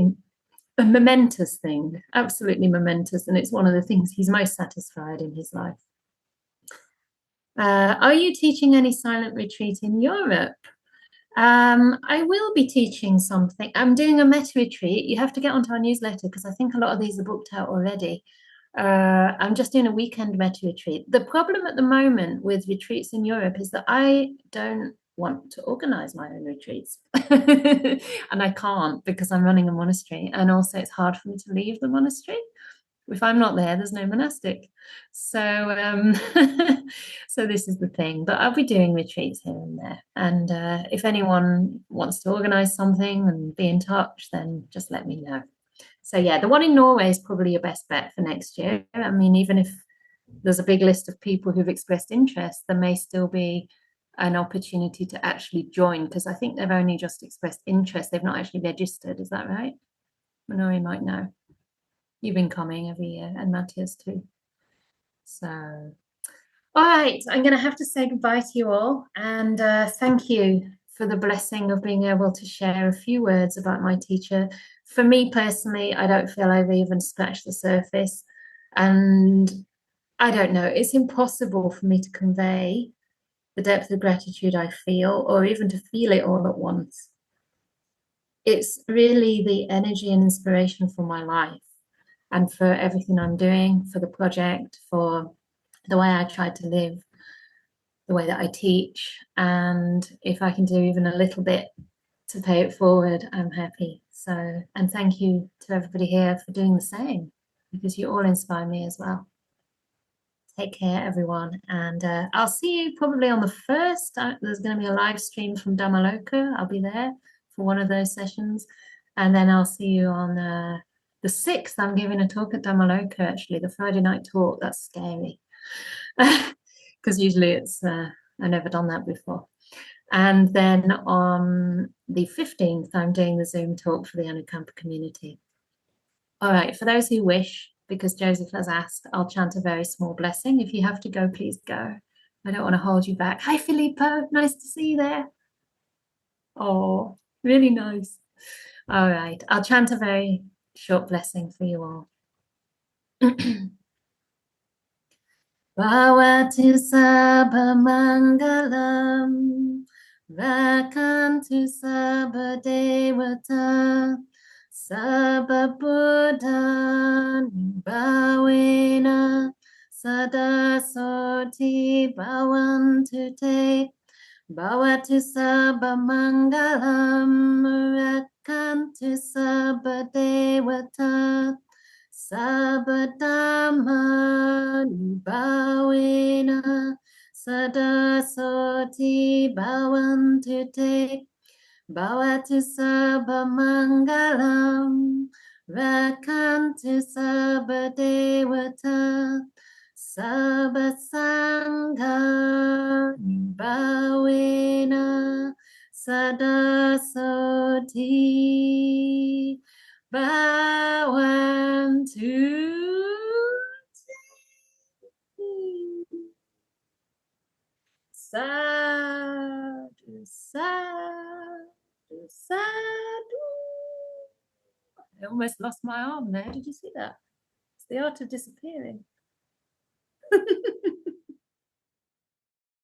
a momentous thing, absolutely momentous. And it's one of the things he's most satisfied in his life. Are you teaching any silent retreat in Europe? I will be teaching something. I'm doing a metta retreat. You have to get onto our newsletter because I think a lot of these are booked out already. I'm just doing a weekend metta retreat. The problem at the moment with retreats in Europe is that I don't want to organize my own retreats. And I can't because I'm running a monastery. And also it's hard for me to leave the monastery. If I'm not there, there's no monastic. So, so this is the thing. But I'll be doing retreats here and there. And if anyone wants to organize something and be in touch, then just let me know. So yeah, the one in Norway is probably your best bet for next year. I mean, even if there's a big list of people who've expressed interest, there may still be an opportunity to actually join, because I think they've only just expressed interest. They've not actually registered. Is that right? Minori might know. You've been coming every year, and Matthias too. So, all right, I'm going to have to say goodbye to you all, and thank you for the blessing of being able to share a few words about my teacher. For me personally, I don't feel I've even scratched the surface, and I don't know, it's impossible for me to convey the depth of gratitude I feel, or even to feel it all at once. It's really the energy and inspiration for my life and for everything I'm doing, for the project, for the way I try to live, the way that I teach. And if I can do even a little bit to pay it forward, I'm happy. So, and thank you to everybody here for doing the same, because you all inspire me as well. Take care, everyone. And I'll see you probably on the 1st. There's going to be a live stream from Dhammaloka. I'll be there for one of those sessions. And then I'll see you on the 6th. I'm giving a talk at Dhammaloka, actually, the Friday night talk. That's scary. Because usually it's, I've never done that before. And then on the 15th, I'm doing the Zoom talk for the Anukampa community. All right, for those who wish, because Joseph has asked, I'll chant a very small blessing. If you have to go, please go. I don't want to hold you back. Hi, Filippo. Nice to see you there. Oh, really nice. All right, I'll chant a very short blessing for you all. Bhavatu sabha mangalam, rakantu sabha devata, sabha buddha bhavena, sada soti bhavantu te, bhavatu sabha mangalam, rakantu sabha devata, Sabadhamma bhavena sada soti bhavantu te Bhavatu sabba mangalam, rakantu sabba devata, sabba sangha nibhavena sada soti bhavantu. Sadhu, sadhu, sadhu. I almost lost my arm there. Did you see that? It's the art of disappearing.